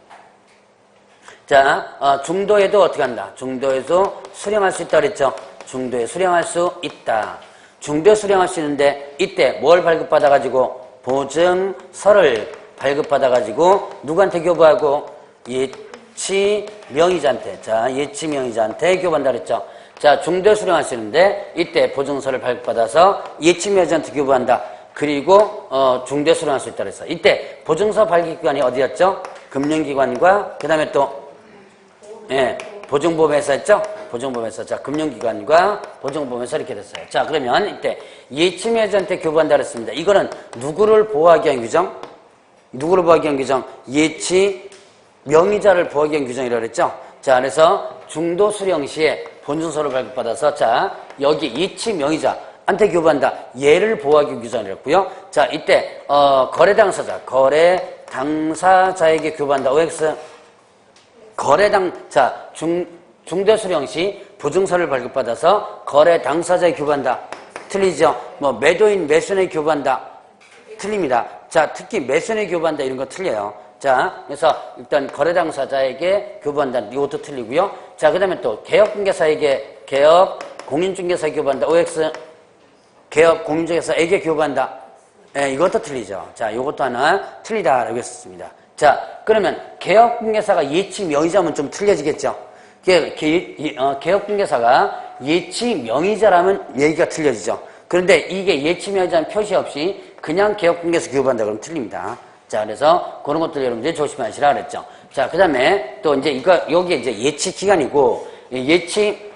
A: 자, 중도에도 어떻게 한다? 중도에도 수령할 수 있다 그랬죠? 중도에 수령할 수 있다. 중도에 수령할 수 있는데, 이때 뭘 발급받아가지고? 보증서를 발급받아가지고, 누구한테 교부하고? 예치 명의자한테. 자, 예치 명의자한테 교부한다 그랬죠? 자, 중도에 수령할 수 있는데, 이때 보증서를 발급받아서 예치 명의자한테 교부한다. 그리고, 중도에 수령할 수 있다 그랬어. 이때 보증서 발급기관이 어디였죠? 금융기관과, 그 다음에 또, 예, 보증보험회사 했죠? 보증보험회사. 자, 금융기관과 보증보험회사 이렇게 됐어요. 자, 그러면 이때 예치명의자한테 교부한다 그랬습니다. 이거는 누구를 보호하기 위한 규정? 누구를 보호하기 위한 규정? 예치 명의자를 보호하기 위한 규정이라고 그랬죠? 자, 그래서 중도 수령 시에 보증서를 발급받아서 자, 여기 예치 명의자한테 교부한다. 얘를 보호하기 위한 규정이었고요. 자, 이때 거래 당사자에게 교부한다. OX 자, 중도 수령 시 보증서를 발급받아서 거래 당사자에 교부한다. 틀리죠? 뭐, 매도인, 매수인에 교부한다. 틀립니다. 자, 특히 매수인에 교부한다. 이런 거 틀려요. 자, 그래서 일단 거래 당사자에게 교부한다. 이것도 틀리고요. 자, 그 다음에 또 개업공개사에게, 공인중개사에게 교부한다. OX, 공인중개사에게 교부한다. 예, 이것도 틀리죠. 자, 이것도 하나 틀리다라고 했었습니다. 자, 그러면 개업공개사가 예치 명의자면 좀 틀려지겠죠? 개업공개사가 예치 명의자라면 얘기가 틀려지죠. 그런데 이게 예치 명의자는 표시 없이 그냥 개업공개사 교부한다 그러면 틀립니다. 자, 그래서 그런 것들 여러분들이 조심하시라 그랬죠. 자, 그 다음에 또 이제 여기에 이제 예치 기간이고, 예치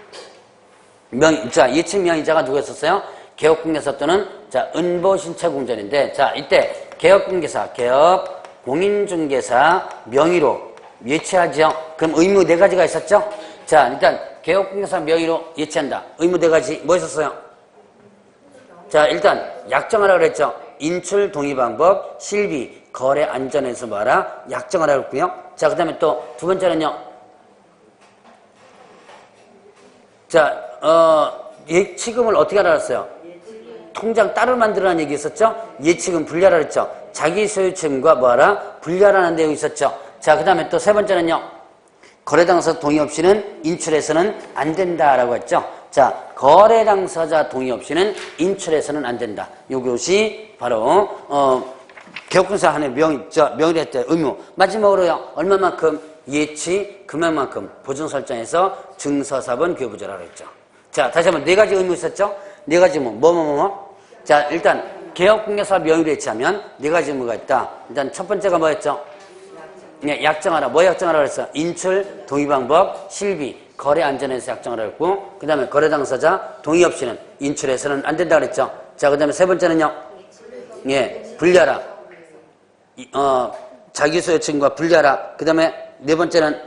A: 명의자가 누구였었어요? 개업공개사 또는, 자, 은보신체공전인데, 자, 이때 개업공개사, 공인중개사 명의로 예치하죠. 그럼 의무 4가지가 있었죠? 자, 일단 개업공개사 명의로 예치한다. 의무 4가지 뭐 있었어요? 자, 일단 약정하라 그랬죠. 인출 동의 방법, 실비, 거래 안전에서 봐라. 약정하라 그랬고요. 자, 그 다음에 또 두 번째는요. 자, 예치금을 어떻게 알았어요? 통장 따로 만들라는 얘기 있었죠? 예치금 분리하라 그랬죠? 자기 소유침과 뭐하라? 분리하라는 내용이 있었죠? 자, 그 다음에 또 세 번째는요. 거래당사자 동의 없이는 인출해서는 안 된다라고 했죠? 자, 거래당사자 동의 없이는 인출해서는 안 된다. 이것이 바로, 개업공사 하는 명의를 했대 의무. 마지막으로요. 얼마만큼? 예치 금액만큼 보증 설정해서 증서사본 교부조라고 했죠. 자, 다시 한번 4가지 의무 있었죠? 4가지 뭐. 자, 일단 개업공개사 명의로 예치하면 4가지 의무가 있다. 일단 첫 번째가 뭐였죠? 네, 약정하라. 뭐 약정하라 그랬어? 인출, 동의방법, 실비, 거래 안전에서 약정하라 그랬고, 그 다음에 거래 당사자 동의 없이는 인출해서는 안 된다 그랬죠. 자, 그 다음에 세 번째는요. 예, 분리하라. 자기 소유층과 분리하라. 그 다음에 네 번째는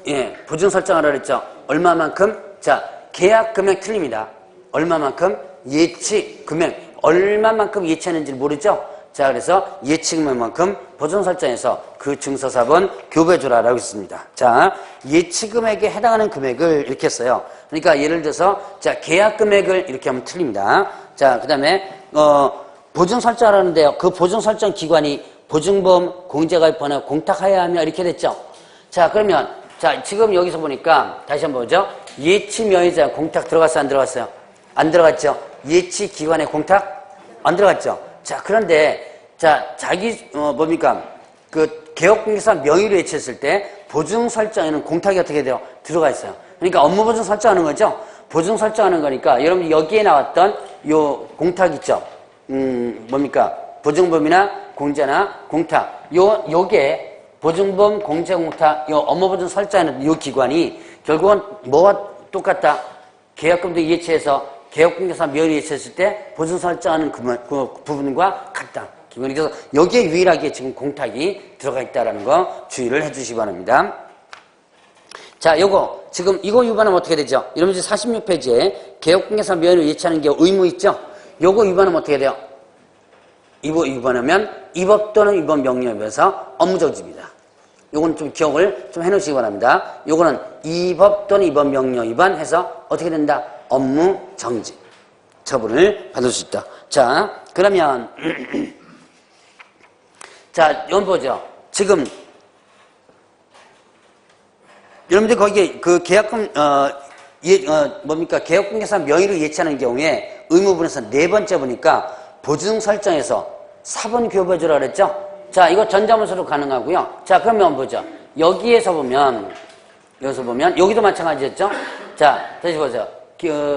A: 예, 보증 설정하라 그랬죠. 얼마만큼? 자, 계약 금액 틀립니다. 얼마만큼? 예치 금액. 얼마만큼 예치하는지 모르죠? 자, 그래서 예치 금액만큼 보증 설정해서 그 증서사본 교부해주라라고 했습니다. 자, 예치 금액에 해당하는 금액을 이렇게 했어요. 그러니까 예를 들어서, 자, 계약 금액을 이렇게 하면 틀립니다. 자, 그 다음에, 보증 설정하라는데요. 그 보증 설정 기관이 보증보험 공제가입번호 공탁하여야 하며 이렇게 됐죠. 자, 그러면, 자, 지금 여기서 보니까 다시 한번 보죠. 예치 명의자 공탁 들어갔어요? 안 들어갔어요? 안 들어갔죠? 예치 기관에 공탁? 안 들어갔죠? 자, 그런데, 자, 뭡니까? 그, 개업공개사 명의로 예치했을 때, 보증 설정에는 공탁이 어떻게 돼요? 들어가 있어요. 그러니까 업무 보증 설정하는 거죠? 보증 설정하는 거니까, 여러분 여기에 나왔던 요 공탁 있죠? 뭡니까? 보증보험이나 공제나 공탁. 요게, 보증보험, 공제, 공탁, 요 업무 보증 설정하는 요 기관이, 결국은 뭐와 똑같다? 계약금도 예치해서 개업공개사 명의로 예치했을 때 보증 설정하는 그 부분과 같다. 그래서 여기에 유일하게 지금 공탁이 들어가 있다는 거 주의를 해주시기 바랍니다. 자, 요거 지금 이거 위반하면 어떻게 되죠? 이러면 이제 46페이지에 개혁공개사 면을 예치하는 게 의무 있죠? 요거 위반하면 어떻게 돼요? 이거 위반하면 위법 또는 위법 명령에 비해서 업무정지입니다. 요건 좀 기억을 좀 해놓으시기 바랍니다. 요거는 위법 또는 위법 명령 위반해서 어떻게 된다? 업무정지. 처분을 받을 수 있다. 자, 그러면 자, 이건 보죠. 지금 여러분들 거기에 그 계약금 뭡니까? 개혁공개사 명의를 예치하는 경우에 의무분에서 네 번째 보니까 보증 설정에서 4번 교부해주라 그랬죠? 자, 이거 전자문서로 가능하고요. 자, 그러면 보죠. 여기서 보면 여기도 마찬가지였죠? 자, 다시 보세요.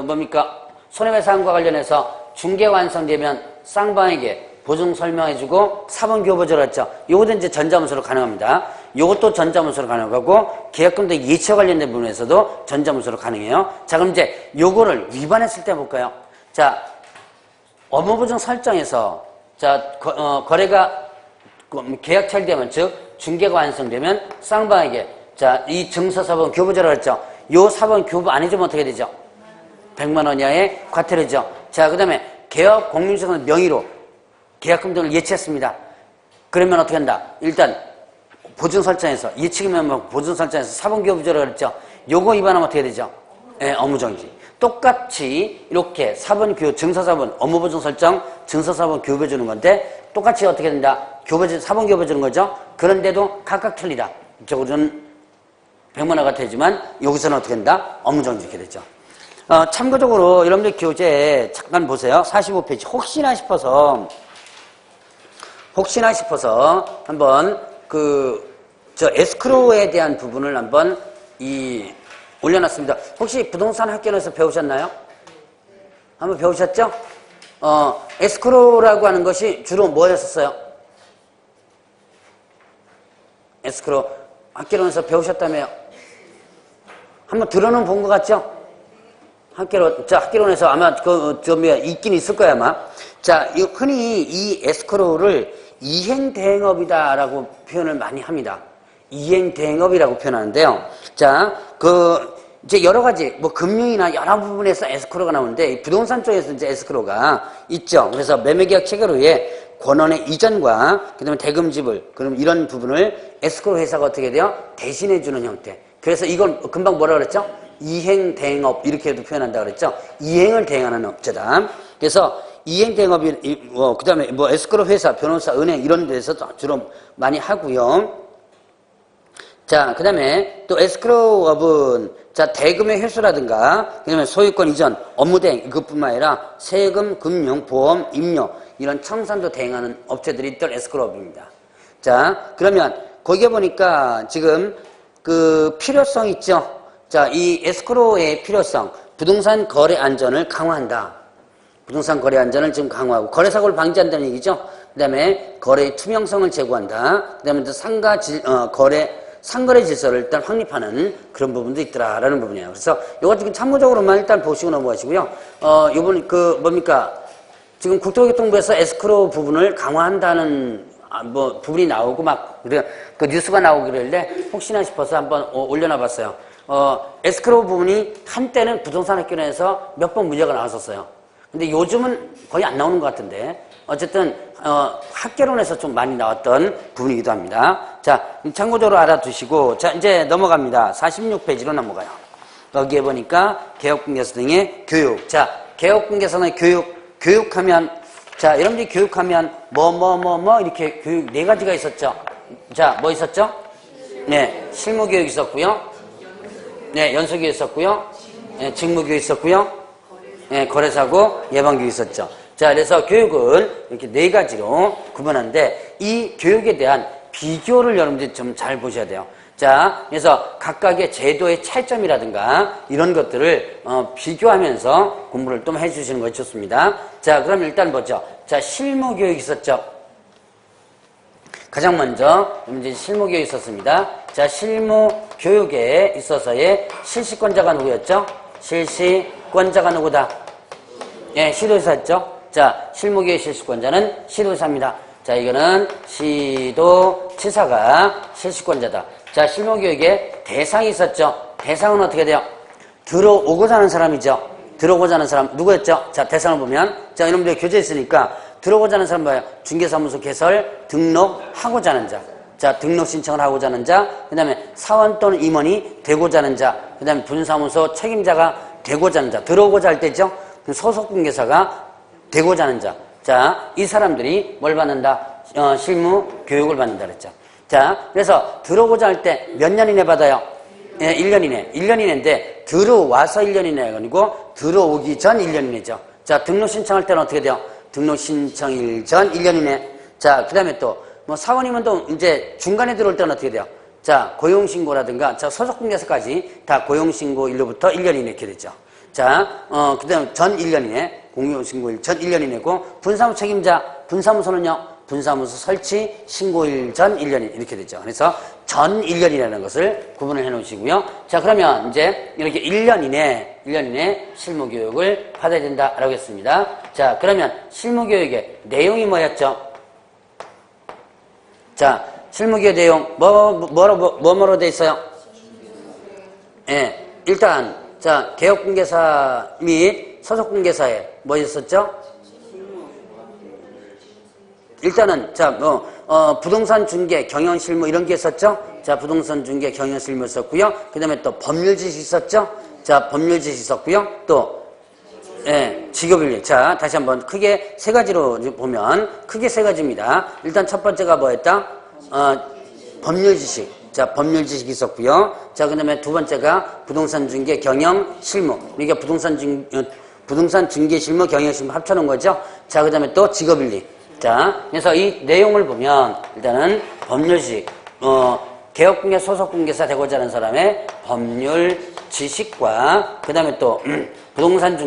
A: 뭡니까? 손해배상과 관련해서 중개 완성되면 쌍방에게 보증 설명해주고 4번 교부해주라 했죠? 요것도 이제 전자문서로 가능합니다. 요것도 전자문서로 가능하고 계약금도 예치와 관련된 부분에서도 전자문서로 가능해요. 자, 그럼 이제 요거를 위반했을 때 볼까요? 자, 업무보증 설정에서 자, 거래가 계약 처리되면 즉 중개가 완성되면 쌍방에게 자, 이 증서 4번 교부제라고 했죠. 요 4번 교부 안 해주면 어떻게 되죠? 100만 원 이하의 과태료죠. 자, 그 다음에 개업 공민주상 명의로 계약금 등을 예치했습니다. 그러면 어떻게 한다? 일단 보증 설정에서 예치기면 보증 설정에서 4번 교부제라고 했죠. 요거 위반하면 어떻게 되죠? 예, 업무정지. 똑같이 이렇게 4번 증서 4번 업무보증 설정 증서 4번 교부해 주는 건데 똑같이 어떻게 된다? 4번 교부해 주는 거죠. 그런데도 각각 틀리다. 이쪽으로는 100만 원 같아지만 여기서는 어떻게 된다? 업무정지 이렇게 되죠. 참고적으로 여러분들 교재 잠깐 보세요. 45페이지 혹시나 싶어서 한번 에스크로에 대한 부분을 한번 올려놨습니다. 혹시 부동산 학교에서 배우셨나요? 한번 배우셨죠? 에스크로라고 하는 것이 주로 뭐였었어요? 에스크로 학교론에서 배우셨다며요? 한번 들어는 본 것 같죠? 학교론에서 아마 있긴 있을 거야 아마. 자, 흔히 이 에스크로를 이행대행업이다라고 표현을 많이 합니다. 이행대행업이라고 표현하는데요. 자, 이제 여러 가지, 금융이나 여러 부분에서 에스크로가 나오는데, 이 부동산 쪽에서 이제 에스크로가 있죠. 그래서 매매계약 체결 후에 권원의 이전과, 그 다음에 대금 지불, 그럼 이런 부분을 에스크로 회사가 어떻게 돼요? 대신해주는 형태. 그래서 이건 금방 뭐라 그랬죠? 이행대행업, 이렇게도 표현한다 그랬죠? 이행을 대행하는 업체다. 그래서 이행대행업이, 그 다음에 에스크로 회사, 변호사, 은행 이런 데서 주로 많이 하고요. 자, 그 다음에 또 에스크로업은 자, 대금의 회수라든가, 그 다음에 소유권 이전, 업무 대행, 이것뿐만 아니라 세금, 금융, 보험, 임료, 이런 청산도 대행하는 업체들이 있던 에스크로업입니다. 자, 그러면 거기에 보니까 지금 필요성 있죠? 자, 이 에스크로의 필요성, 부동산 거래 안전을 강화한다. 부동산 거래 안전을 지금 강화하고, 거래사고를 방지한다는 얘기죠? 그 다음에 거래의 투명성을 제고한다. 그 다음에 상거래 질서를 일단 확립하는 그런 부분도 있더라라는 부분이에요. 그래서 이거 지금 참고적으로만 일단 보시고 넘어가시고요. 요번 지금 국토교통부에서 에스크로 부분을 강화한다는 부분이 나오고 그 뉴스가 나오고 그러는데 혹시나 싶어서 한번 올려놔 봤어요. 에스크로 부분이 한때는 부동산 학교에서 몇 번 문제가 나왔었어요. 근데 요즘은 거의 안 나오는 것 같은데 어쨌든 학개론에서 좀 많이 나왔던 부분이기도 합니다. 자, 참고적으로 알아두시고 자, 이제 넘어갑니다. 46페이지로 넘어가요. 여기에 보니까 개혁공개사 등의 교육. 자, 개혁공개사 등의 교육하면 자, 여러분들이 교육하면 이렇게 교육 네 가지가 있었죠. 자, 뭐 있었죠? 네, 실무교육 있었고요. 네, 연수교육 있었고요. 네, 직무교육 있었고요. 네, 거래사고 예방교육 있었죠. 자, 그래서 교육은 이렇게 네 가지로 구분하는데 이 교육에 대한 비교를 여러분들이 좀 잘 보셔야 돼요. 자, 그래서 각각의 제도의 차이점이라든가 이런 것들을 비교하면서 공부를 좀 해주시는 것이 좋습니다. 자, 그럼 일단 보죠. 자, 실무교육 있었죠. 가장 먼저 이제 실무교육 있었습니다. 자, 실무교육에 있어서의 실시권자가 누구였죠? 실시권자가 누구다? 예, 시도지사였죠. 자, 실무교육 실시권자는 시도지사입니다. 자, 이거는 시도지사가 실시권자다. 자, 실무교육에 대상이 있었죠. 대상은 어떻게 돼요? 들어오고자 하는 사람이죠. 들어오고자 하는 사람 누구였죠? 자, 대상을 보면 자, 이놈들이 교재에 있으니까 들어오고자 하는 사람 뭐예요? 중개사무소 개설 등록하고자 하는 자. 자, 등록 신청을 하고자 하는 자. 그다음에 사원 또는 임원이 되고자 하는 자. 그다음에 분사무소 책임자가 되고자 하는 자. 들어오고자 할 때죠. 소속 중개사가 되고자 하는 자. 자, 이 사람들이 뭘 받는다? 실무 교육을 받는다 그랬죠. 자, 그래서 들어오고자 할 때 몇 년 이내 받아요? 예, 1년 이내. 1년 이내인데 들어와서 1년 이내가 아니고 들어오기 전 1년 이내죠. 자, 등록 신청할 때는 어떻게 돼요? 등록 신청일 전 1년 이내. 자, 그다음에 또 뭐 사원이면 또 이제 중간에 들어올 때는 어떻게 돼요? 자, 고용신고라든가 자, 소속공개사까지 다 고용신고일로부터 1년 이내 이렇게 되죠. 자, 그다음 전 1년 이내, 공용신고일 전 1년 이내고 분사무소 책임자, 분사무소는요. 분사무소 설치 신고일 전 1년이 이렇게 되죠. 그래서 전 1년이라는 것을 구분을 해 놓으시고요. 자, 그러면 이제 이렇게 1년 이내 실무 교육을 받아야 된다라고 했습니다. 자, 그러면 실무 교육의 내용이 뭐였죠? 자, 실무 교육 내용 뭐로 돼 있어요? 예. 일단 자, 개업 공개사 및 소속 공개사에 뭐 있었죠? 일단은 자, 부동산 중개 경영 실무 이런 게 있었죠? 자, 부동산 중개 경영 실무 있었고요. 그다음에 또 법률 지식 있었죠? 자, 법률 지식 있었고요. 또 예, 직업윤리. 자, 다시 한번 크게 세 가지로 보면 크게 세 가지입니다. 일단 첫 번째가 뭐였다? 법률 지식. 자, 법률 지식이 있었고요. 자, 그다음에 두 번째가 부동산 중개 경영 실무. 그러니까 부동산 중개 실무 경영 실무 합쳐놓은 거죠. 자, 그다음에 또 직업윤리. 자, 그래서 이 내용을 보면 일단은 법률 지식, 개업공개 소속공개사 되고자 하는 사람의 법률 지식과 그다음에 또 부동산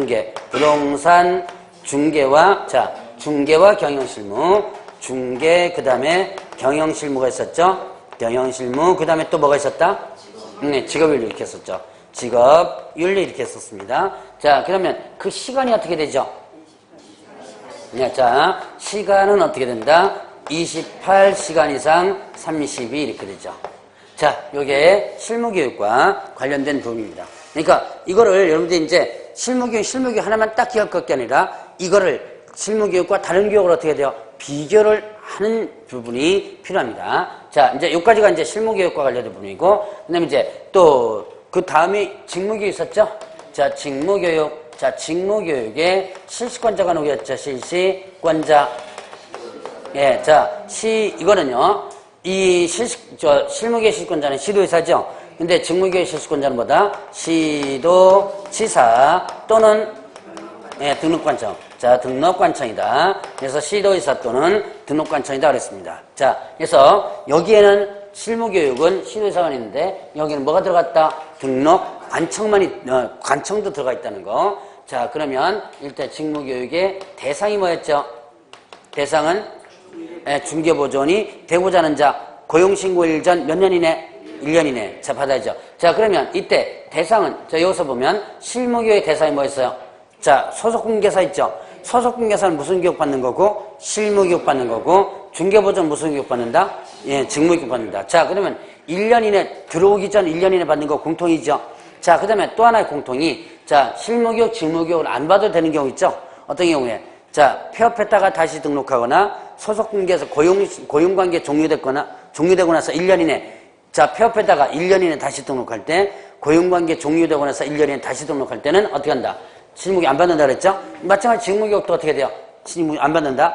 A: 중개와 자, 중개와 경영 실무, 중개 그다음에 경영 실무가 있었죠. 경영 실무 그다음에 또 뭐가 있었다? 네, 직업윤리 이렇게 했었죠. 직업윤리 이렇게 했었습니다. 자, 그러면 그 시간이 어떻게 되죠? 네, 자, 시간은 어떻게 된다? 28시간 이상 32 이렇게 되죠. 자, 요게 실무교육과 관련된 부분입니다. 그러니까 이거를 여러분들이 이제 실무교육 하나만 딱 기억할 게 아니라 이거를 실무교육과 다른 교육을 어떻게 돼요? 비교를 하는 부분이 필요합니다. 자, 이제 여기까지가 이제 실무교육과 관련된 부분이고, 그 다음에 이제 또 그 다음이 직무교육 있었죠? 자, 직무교육. 자, 직무교육의 실시권자가 누구였죠? 실시권자. 예, 자, 이거는요, 실무교육 실시권자는 시도의사죠? 근데 직무교육 실시권자는 뭐다? 시도지사 또는, 예, 등록관청. 자, 등록관청이다. 그래서 시도의사 또는 등록관청이다 그랬습니다. 자, 그래서 여기에는 실무교육은 시도의사가 있는데, 여기는 뭐가 들어갔다? 관청도 들어가 있다는 거. 자, 그러면 일단 직무교육의 대상이 뭐였죠? 대상은 중개보조원이 되고자 하는 자, 고용신고일 전 몇 년 이내? 1년 이내. 자, 받아야죠. 자, 그러면 이때 대상은, 자, 여기서 보면 실무교육의 대상이 뭐였어요? 자, 소속공개사 있죠? 소속공개사는 무슨 교육 받는 거고, 실무교육 받는 거고, 중개보조원 무슨 교육 받는다? 예, 직무교육 받는다. 자, 그러면 1년 이내, 들어오기 전 1년 이내 받는 거 공통이죠? 자, 그 다음에 또 하나의 공통이, 자, 실무교육, 직무교육을 안 받아도 되는 경우 있죠? 어떤 경우에? 자, 폐업했다가 다시 등록하거나, 소속공개에서 고용관계 종료되고 나서 1년 이내, 자, 폐업했다가 1년 이내 다시 등록할 때, 고용관계 종료되고 나서 1년 이내 다시 등록할 때는 어떻게 한다? 실무교육 안 받는다 그랬죠? 마찬가지 직무교육도 어떻게 돼요? 실무교육 안 받는다?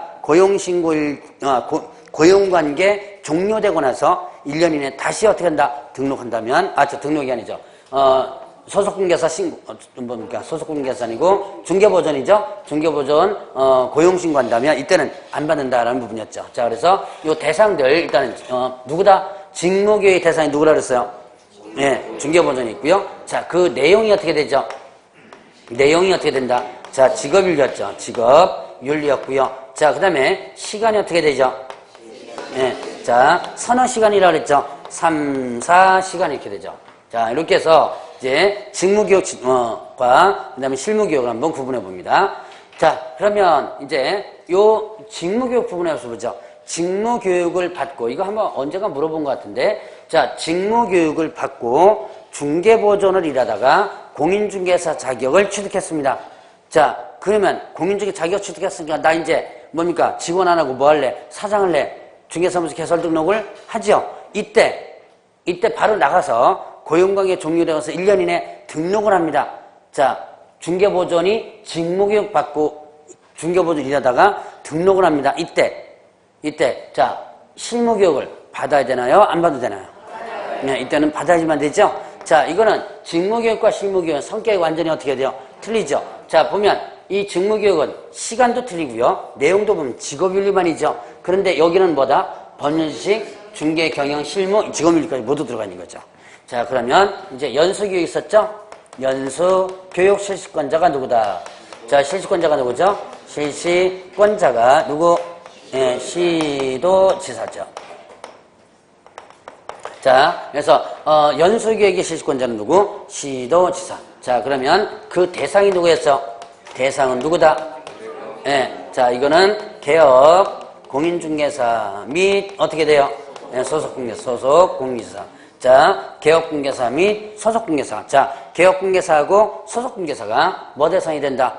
A: 고용관계 종료되고 나서 1년 이내 다시 어떻게 한다? 등록한다면, 등록이 아니죠. 소속공개사 뭡니까? 소속공개사 아니고 중개보전이죠? 중개보전, 고용신고한다면 이때는 안 받는다라는 부분이었죠. 자, 그래서 요 대상들, 일단은, 누구다? 직무교육 대상이 누구라 그랬어요? 예, 중개보전이 있고요. 자, 그 내용이 어떻게 되죠? 내용이 어떻게 된다? 자, 직업윤리였죠. 직업윤리였고요. 자, 그 다음에 시간이 어떻게 되죠? 예, 자, 서너 시간이라 그랬죠? 3, 4시간 이렇게 되죠. 자, 이렇게 해서 이제 직무교육과 그 다음에 실무교육을 한번 구분해 봅니다. 자, 그러면 이제 요 직무교육 부분에서 보죠. 직무교육을 받고, 이거 한번 언젠가 물어본 것 같은데, 자, 직무교육을 받고 중개보존을 일하다가 공인중개사 자격을 취득했습니다. 자, 그러면 공인중개 자격 취득했으니까 나 이제 뭡니까? 직원 안 하고 뭐 할래? 사장을 해. 중개사무소 개설 등록을 하죠. 이때 바로 나가서 고용관계 종료되어서 1년 이내 등록을 합니다. 자, 중개보존이 직무교육 받고 중개보존 일하다가 등록을 합니다. 이때 자, 실무교육을 받아야 되나요? 안 받아도 되나요? 네, 이때는 받아야지만 되죠? 자, 이거는 직무교육과 실무교육은 성격이 완전히 어떻게 돼요? 틀리죠? 자, 보면 이 직무교육은 시간도 틀리고요. 내용도 보면 직업윤리만이죠. 그런데 여기는 뭐다? 법률지식, 중개, 경영, 실무, 직업윤리까지 모두 들어가 있는 거죠. 자, 그러면 이제 연수교육 있었죠? 연수교육 실시권자가 누구다? 자, 실시권자가 누구죠? 실시권자가 누구? 예, 시도지사죠. 자, 그래서 연수교육의 실시권자는 누구? 시도지사. 자, 그러면 그 대상이 누구였어? 대상은 누구다? 예, 자, 이거는 개업 공인중개사 및 어떻게 돼요? 예, 소속공개사. 자, 개업공개사 및 소속공개사. 자, 개업공개사하고 소속공개사가 뭐 대상이 된다?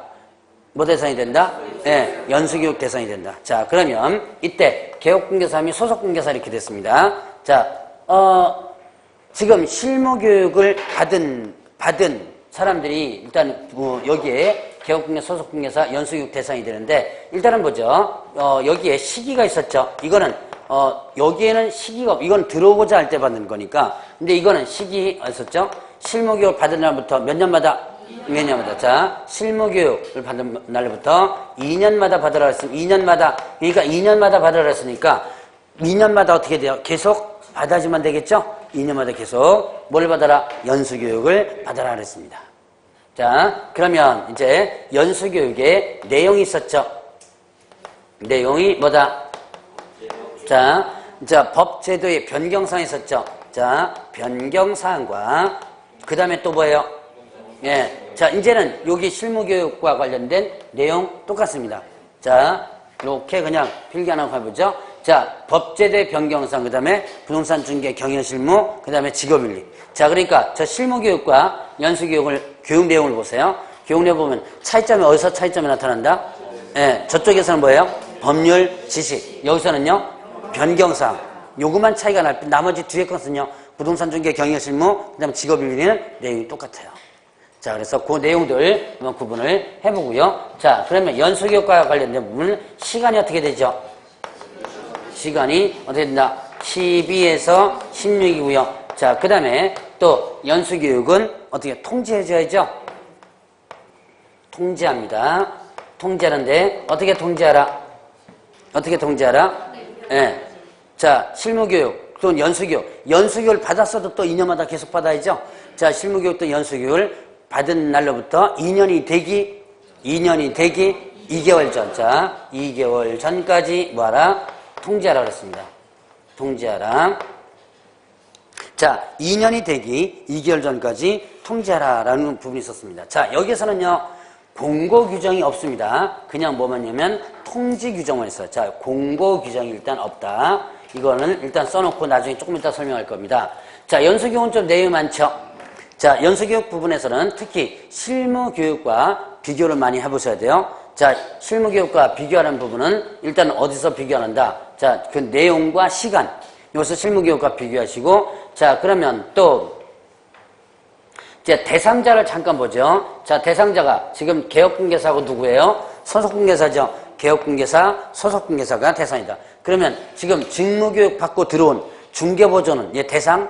A: 뭐 대상이 된다? 예, 연수교육 대상이 된다. 자, 그러면 이때 개업공개사 및 소속공개사 이렇게 됐습니다. 자, 지금 실무교육을 받은 사람들이 일단 여기에 개업공개사, 소속공개사, 연수교육 대상이 되는데 일단은 뭐죠? 여기에 시기가 있었죠. 이거는 여기에는 시기가 이건 들어오고자 할 때 받는 거니까. 근데 이거는 시기 있었죠. 실무교육 받은 날부터 몇 년마다? 2년마다. 자, 실무교육을 받은 날부터 2년마다 받으라 했으면 2년마다 그러니까 2년마다 받으라 했으니까 2년마다 어떻게 돼요? 계속 받아주면 되겠죠? 2년마다 계속 뭘 받아라? 연수교육을 받아라 그랬습니다. 자, 그러면 이제 연수교육에 내용이 있었죠? 내용이 뭐다? 자, 법제도의 변경사항이 있었죠? 자, 변경사항과 그 다음에 또 뭐예요? 예. 자, 이제는 여기 실무교육과 관련된 내용 똑같습니다. 자, 이렇게 그냥 필기 하나 해보죠. 자, 법제도의 변경사항, 그 다음에 부동산 중개 경영실무, 그 다음에 직업윤리. 자, 그러니까 저 실무교육과 연수교육을, 교육 내용을 보세요. 교육 내용 보면 차이점이 어디서 차이점이 나타난다? 예, 저쪽에서는 뭐예요? 법률, 지식. 여기서는요? 변경사항. 요것만 차이가 날 뿐, 나머지 뒤에 것은요? 부동산 중개 경영실무, 그 다음에 직업윤리는 내용이 똑같아요. 자, 그래서 그 내용들 한번 구분을 해보고요. 자, 그러면 연수교육과 관련된 부분은 시간이 어떻게 되죠? 시간이 어떻게 된다? 12에서 16이고요. 자, 그 다음에 또 연수교육은 어떻게 통제해줘야죠? 통제합니다. 통제하는데 어떻게 통제하라? 어떻게 통제하라? 예. 자, 실무교육 또는 연수교육. 연수교육을 받았어도 또 2년마다 계속 받아야죠. 자, 실무교육 또 연수교육을 받은 날로부터 2년이 되기 2개월 전. 자, 2개월 전까지 뭐하라? 통제하라 그랬습니다. 통제하라. 자, 2년이 되기 2개월 전까지 통제하라라는 부분이 있었습니다. 자, 여기서는요, 공고 규정이 없습니다. 그냥 뭐냐면 통지 규정만 있어요. 자, 공고 규정이 일단 없다. 이거는 일단 써놓고 나중에 조금 이따 설명할 겁니다. 자, 연수교육은 좀 내용이 많죠? 자, 연수교육 부분에서는 특히 실무교육과 비교를 많이 해보셔야 돼요. 자, 실무교육과 비교하는 부분은 일단 어디서 비교한다? 자, 그 내용과 시간. 여기서 실무교육과 비교하시고, 자, 그러면 또, 이제 대상자를 잠깐 보죠. 자, 대상자가 지금 개업공개사하고 누구예요? 소속공개사죠. 개업공개사, 소속공개사가 대상이다. 그러면 지금 직무교육 받고 들어온 중개보존은 얘 대상?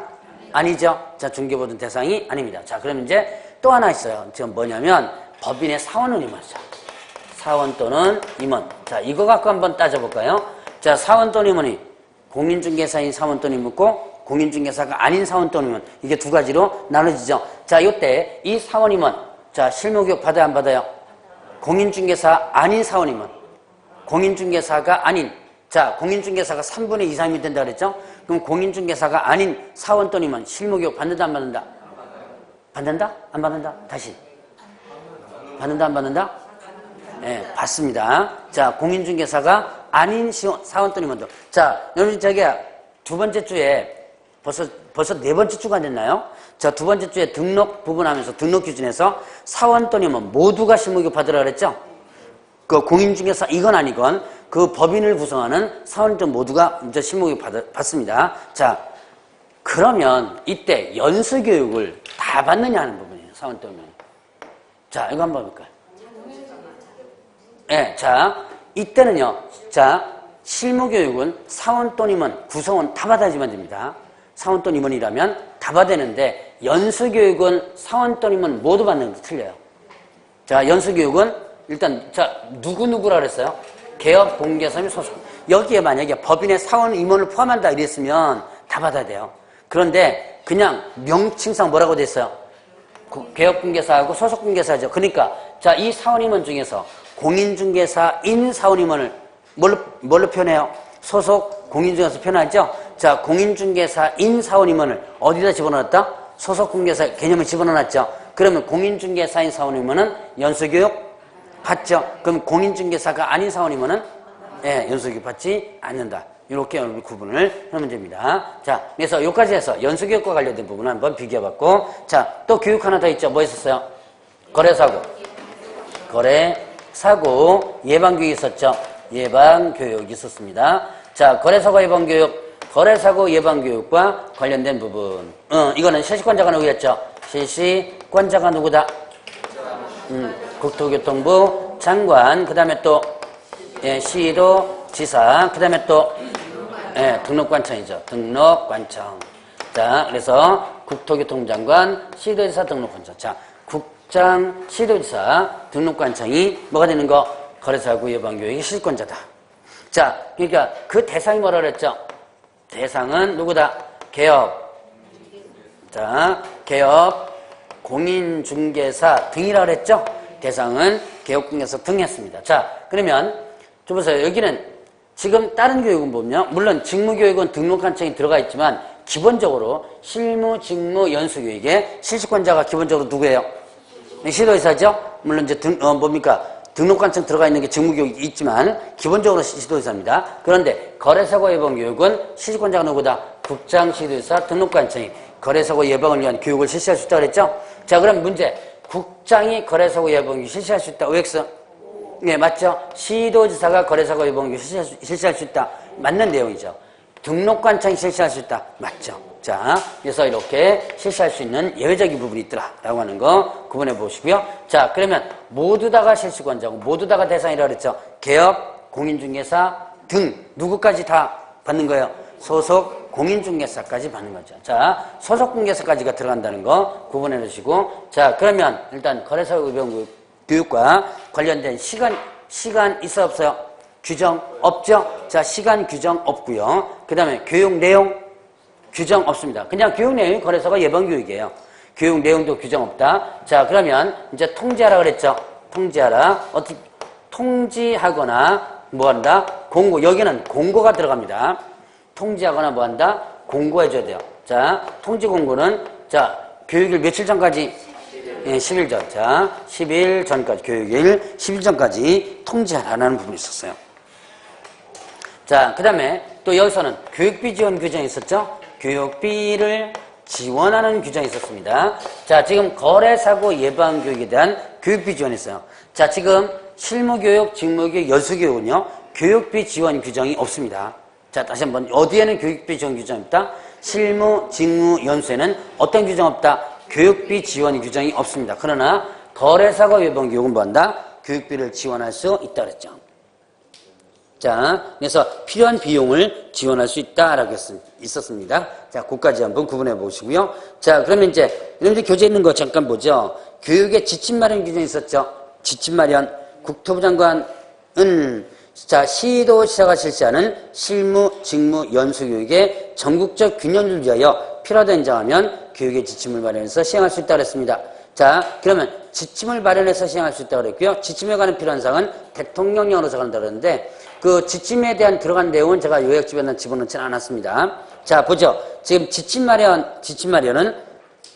A: 아니죠. 자, 중개보존 대상이 아닙니다. 자, 그럼 이제 또 하나 있어요. 지금 뭐냐면 법인의 사원은 임원이죠. 사원 또는 임원. 자, 이거 갖고 한번 따져볼까요? 자, 사원 또는 임원이 공인중개사인 사원 또는 임원 있고 공인중개사가 아닌 사원 또는 임원. 이게 두 가지로 나눠지죠. 자, 이때 이 사원 임원. 자, 실무교육 받아야 안 받아요? 공인중개사 아닌 사원 임원. 공인중개사가 아닌. 자, 공인중개사가 3분의 2, 3이 된다 그랬죠? 그럼 공인중개사가 아닌 사원 또는 임원 실무교육 받는다 안 받는다? 받는다? 안 받는다? 다시. 받는다 안 받는다? 네, 받습니다. 자, 공인중개사가 아닌 사원 또는 임원들. 자, 여러분 저기 두 번째 주에 벌써 네 번째 주가 됐나요? 자, 두 번째 주에 등록 부분하면서 등록 기준에서 사원 또는 모두가 실무교육 받으라 그랬죠? 그 공인중개사 이건 아니건 그 법인을 구성하는 사원들 모두가 이제 실무교육 받습니다. 자, 그러면 이때 연수교육을 다 받느냐 하는 부분이에요. 사원 또는. 자, 이거 한번 볼까요? 네, 자, 이때는요. 자, 실무교육은 사원 또는 구성원 다 받아야지만 됩니다. 사원 또는 임원이라면 다 받았는데 연수교육은 사원 또는 모두 받는 게 틀려요. 자, 연수교육은 일단 자 누구누구라 그랬어요? 개업, 공개사 및 소속. 여기에 만약에 법인의 사원, 임원을 포함한다 이랬으면 다 받아야 돼요. 그런데 그냥 명칭상 뭐라고 돼 있어요? 개업 공개사하고 소속 공개사죠. 그러니까 자, 이 사원 임원 중에서 공인중개사인 사원 임원을 뭘로 표현해요? 소속 공인중개사 표현하죠? 자, 공인중개사인 사원 임원을 어디다 집어넣었다? 소속 공개사 개념을 집어넣었죠. 그러면 공인중개사인 사원 임원은 연수교육 받죠. 그럼 공인중개사가 아닌 사원 임원은 예, 연수교육 받지 않는다. 이렇게 구분을 하면 됩니다. 자, 그래서 여기까지 해서 연수교육과 관련된 부분을 한번 비교해봤고, 자, 또 교육 하나 더 있죠. 뭐 있었어요? 거래사고. 거래사고 예방교육이 있었죠. 예방교육이 있었습니다. 자, 거래사고 예방교육. 거래사고 예방교육과 관련된 부분. 이거는 실시권자가 누구였죠? 실시권자가 누구다? 국토교통부 장관, 그 다음에 또, 예, 시도지사, 그 다음에 또, 예, 등록관청이죠. 등록관청. 자, 그래서 국토교통부 장관, 시도지사, 등록관청. 자, 국장, 시도지사, 등록관청이 뭐가 되는 거? 거래사고 예방교육의 실권자다. 자, 그러니까 그 대상이 뭐라 그랬죠? 대상은 누구다? 개업. 자, 개업, 공인중개사 등이라 그랬죠? 대상은 개업공개사 등 했습니다. 자, 그러면 좀 보세요. 여기는 지금 다른 교육은 보면 물론 직무교육은 등록관청이 들어가 있지만 기본적으로 실무, 직무, 연수교육에 실시권자가 기본적으로 누구예요? 시도지사죠? 물론 이제 등록관청 들어가 있는 게 직무교육이 있지만 기본적으로 시도지사입니다. 그런데 거래사고 예방교육은 실시권자가 누구다? 국장, 시도지사, 등록관청이 거래사고 예방을 위한 교육을 실시할 수 있다고 그랬죠? 자, 그럼 문제. 국장이 거래사고 예방교육 실시할 수 있다. OX. 네, 맞죠? 시도지사가 거래사고 예방교육 실시할 수 있다. 맞는 내용이죠. 등록관청이 실시할 수 있다. 맞죠? 자, 그래서 이렇게 실시할 수 있는 예외적인 부분이 있더라라고 하는 거 구분해 보시고요. 자, 그러면 모두 다가 실시권자고 모두 다가 대상이라고 그랬죠. 개업, 공인중개사 등 누구까지 다 받는 거예요? 소속 공인중개사까지 받는 거죠. 자, 소속 공개사까지가 들어간다는 거 구분해 주시고, 자, 그러면 일단 거래사고 예방교육과 관련된 시간 있어 없어요? 규정 없죠? 자, 시간 규정 없고요. 그 다음에 교육 내용 규정 없습니다. 그냥 교육 내용이 거래사고 예방교육이에요. 교육 내용도 규정 없다. 자, 그러면 이제 통지하라 그랬죠? 통지하라. 어떻게 통지하거나 뭐 한다? 공고. 여기는 공고가 들어갑니다. 통지하거나 뭐 한다? 공고해줘야 돼요. 자, 통지 공고는 자, 교육일 며칠 전까지? 예, 10일 전. 자, 10일 전까지. 교육일 10일 전까지 통지하라는 부분이 있었어요. 자, 그 다음에 또 여기서는 교육비 지원 규정이 있었죠? 교육비를 지원하는 규정이 있었습니다. 자, 지금 거래사고 예방교육에 대한 교육비 지원이 있어요. 자, 지금 실무교육, 직무교육, 연수교육은요, 교육비 지원 규정이 없습니다. 자, 다시 한번 어디에는 교육비 지원 규정이 없다? 실무, 직무, 연수에는 어떤 규정 없다? 교육비 지원 규정이 없습니다. 그러나 거래사고 예방교육은 뭐한다? 교육비를 지원할 수 있다 그랬죠. 자, 그래서 필요한 비용을 지원할 수 있다라고 있었습니다. 자, 그까지 한번 구분해 보시고요. 자, 그러면 이제 여러분들 교재에 있는 거 잠깐 보죠. 교육의 지침 마련 규정이 있었죠. 지침 마련. 국토부 장관은 자, 시도지사가 실시하는 실무, 직무, 연수교육의 전국적 균형을 위하여 필요하다 인정하면 교육의 지침을 마련해서 시행할 수 있다고 했습니다. 자, 그러면 지침을 마련해서 시행할 수 있다고 그랬고요. 지침에 관한 필요한 사항은 대통령령으로 적어낸다고 그랬는데 그 지침에 대한 들어간 내용은 제가 요약집에는 집어넣지는 않았습니다. 자, 보죠. 지금 지침 마련은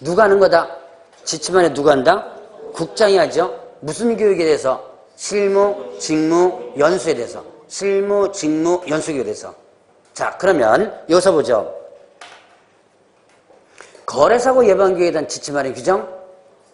A: 누가 하는 거다? 지침 마련 누가 한다? 국장이 하죠. 무슨 교육에 대해서? 실무, 직무, 연수에 대해서. 실무, 직무, 연수교육에 대해서. 자, 그러면 여기서 보죠. 거래사고 예방교육에 대한 지침 마련 규정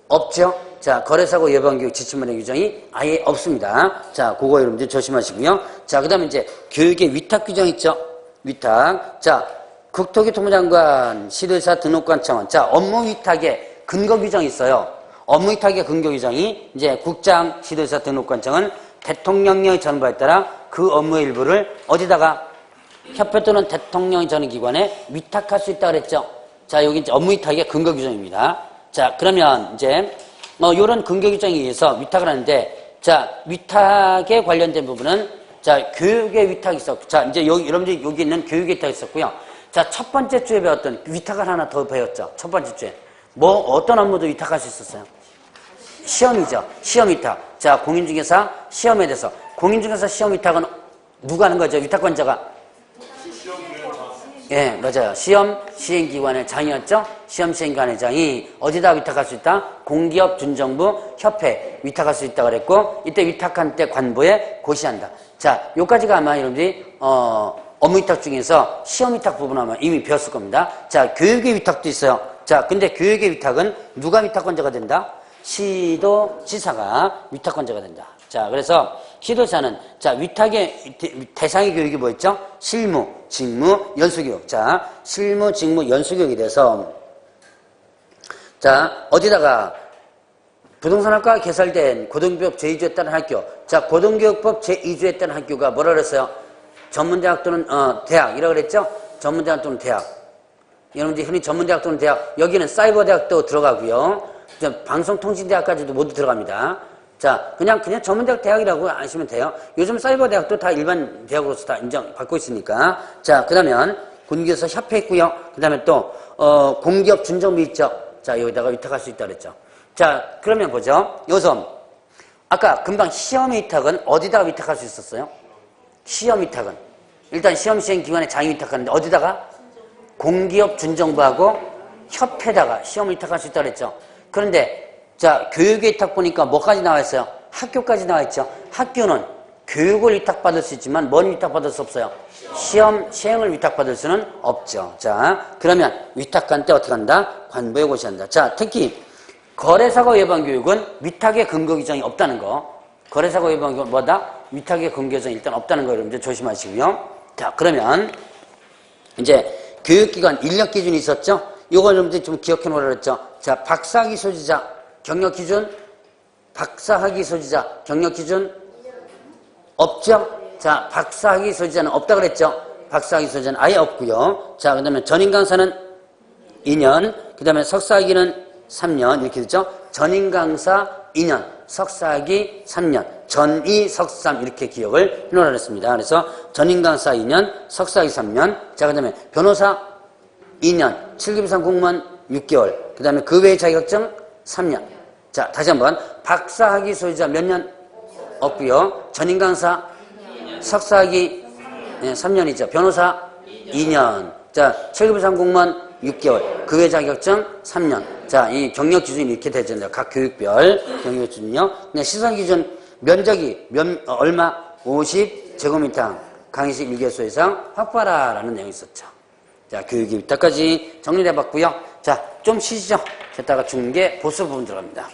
A: 없죠. 자, 거래사고 예방교육 지침 마련 규정이 아예 없습니다. 자, 그거 여러분들 조심하시고요. 자, 그 다음에 이제 교육의 위탁 규정 있죠. 위탁. 자, 국토교통부 장관, 시도지사 등록관 차원. 자, 업무 위탁의 근거 규정이 있어요. 업무 위탁의 근거 규정이 이제 국장, 시도지사 등록관 차원 대통령령의 전부에 따라 그 업무의 일부를 어디다가 협회 또는 대통령이 전는 기관에 위탁할 수 있다 그랬죠. 자, 여기 이제 업무 위탁의 근거 규정입니다. 자, 그러면 이제 요런 근거 규정에 의해서 위탁을 하는데, 자, 위탁에 관련된 부분은 자, 교육의 위탁이 있었고, 자, 이제 여기 여러분들 여기 있는 교육의 위탁이 있었고요. 자, 첫 번째 주에 배웠던 위탁을 하나 더 배웠죠. 첫 번째 주에 뭐 어떤 업무도 위탁할 수 있었어요? 시험이죠. 시험 위탁. 자, 공인중개사 시험에 대해서 공인중개사 시험 위탁은 누가 하는 거죠? 위탁권자가? 예, 맞아요. 시험 시행기관의 장이었죠? 시험 시행기관의 장이 어디다 위탁할 수 있다? 공기업 준정부 협회 위탁할 수 있다 그랬고, 이때 위탁한 때 관보에 고시한다. 자, 요까지가 아마 여러분들이 업무 위탁 중에서 시험 위탁 부분 아마 이미 배웠을 겁니다. 자, 교육의 위탁도 있어요. 자, 근데 교육의 위탁은 누가 위탁권자가 된다? 시도지사가 위탁권자가 된다. 자, 그래서 시도지사는 자, 위탁의 대상의 교육이 뭐였죠? 실무, 직무, 연수교육. 자, 실무, 직무, 연수교육에 대해서 자, 어디다가 부동산학과가 개설된 고등교육 제2주에 따른 학교. 자, 고등교육법 제2주에 따른 학교가 뭐라 그랬어요? 전문대학 또는 대학이라고 그랬죠? 전문대학 또는 대학. 여러분들 흔히 전문대학 또는 대학, 여기는 사이버대학도 들어가고요. 방송통신대학까지도 모두 들어갑니다. 자, 그냥 전문대학 대학이라고 아시면 돼요. 요즘 사이버대학도 다 일반 대학으로서 다 인정받고 있으니까. 자, 그러면 군기에서 협회 있고요. 그 다음에 또 공기업 준정비 있죠. 자, 여기다가 위탁할 수 있다 그랬죠. 자, 그러면 보죠. 요즘 아까 금방 시험 위탁은 어디다가 위탁할 수 있었어요? 시험 위탁은 일단 시험 시행 기관에 장이 위탁하는데 어디다가? 공기업 준정부하고 협회다가 시험 위탁할 수 있다 그랬죠. 그런데 자, 교육의 위탁 보니까 뭐까지 나와 있어요? 학교까지 나와 있죠. 학교는 교육을 위탁받을 수 있지만 뭔 위탁받을 수 없어요? 시험 시행을 위탁받을 수는 없죠. 자, 그러면 위탁한 때 어떻게 한다? 관보에 고시한다. 자, 특히 거래사고 예방교육은 위탁의 근거 규정이 없다는 거. 거래사고 예방교육은 뭐다? 위탁의 근거 규정이 일단 없다는 거 여러분들 조심하시고요. 자, 그러면 이제 교육기관 인력 기준이 있었죠? 요거 여러분들 좀 기억해 놓으라 그랬죠? 자, 박사학위 소지자 경력 기준, 박사학위 소지자 경력 기준 없죠? 자, 박사학위 소지자는 없다 그랬죠? 박사학위 소지자는 아예 없고요. 자, 그다음에 전임 강사는 2년, 그다음에 석사학위는 3년 이렇게 됐죠? 전임 강사 2년, 석사학위 3년, 전이 석삼 이렇게 기억을 해놓으라 그랬습니다. 그래서 전임 강사 2년, 석사학위 3년, 자, 그다음에 변호사 2년, 7기부상 공무원 6개월, 그다음에 그 외의 자격증 3년. 자, 다시 한번 박사학위 소유자 몇 년? 없고요. 전임 강사 석사학위 3년이죠. 변호사 2년. 자, 7기부상 공무원 6개월. 그 외 자격증 3년. 자, 이 경력 기준이 이렇게 되죠. 각 교육별 경력 기준이요. 시설 기준 면적이 얼마? 50제곱미터 강의실 1개소 이상 확보하라라는 내용이 있었죠. 자, 교육이 위탁까지 정리해 봤고요. 자, 좀 쉬시죠. 이따가 중계 보수 부분 들어갑니다.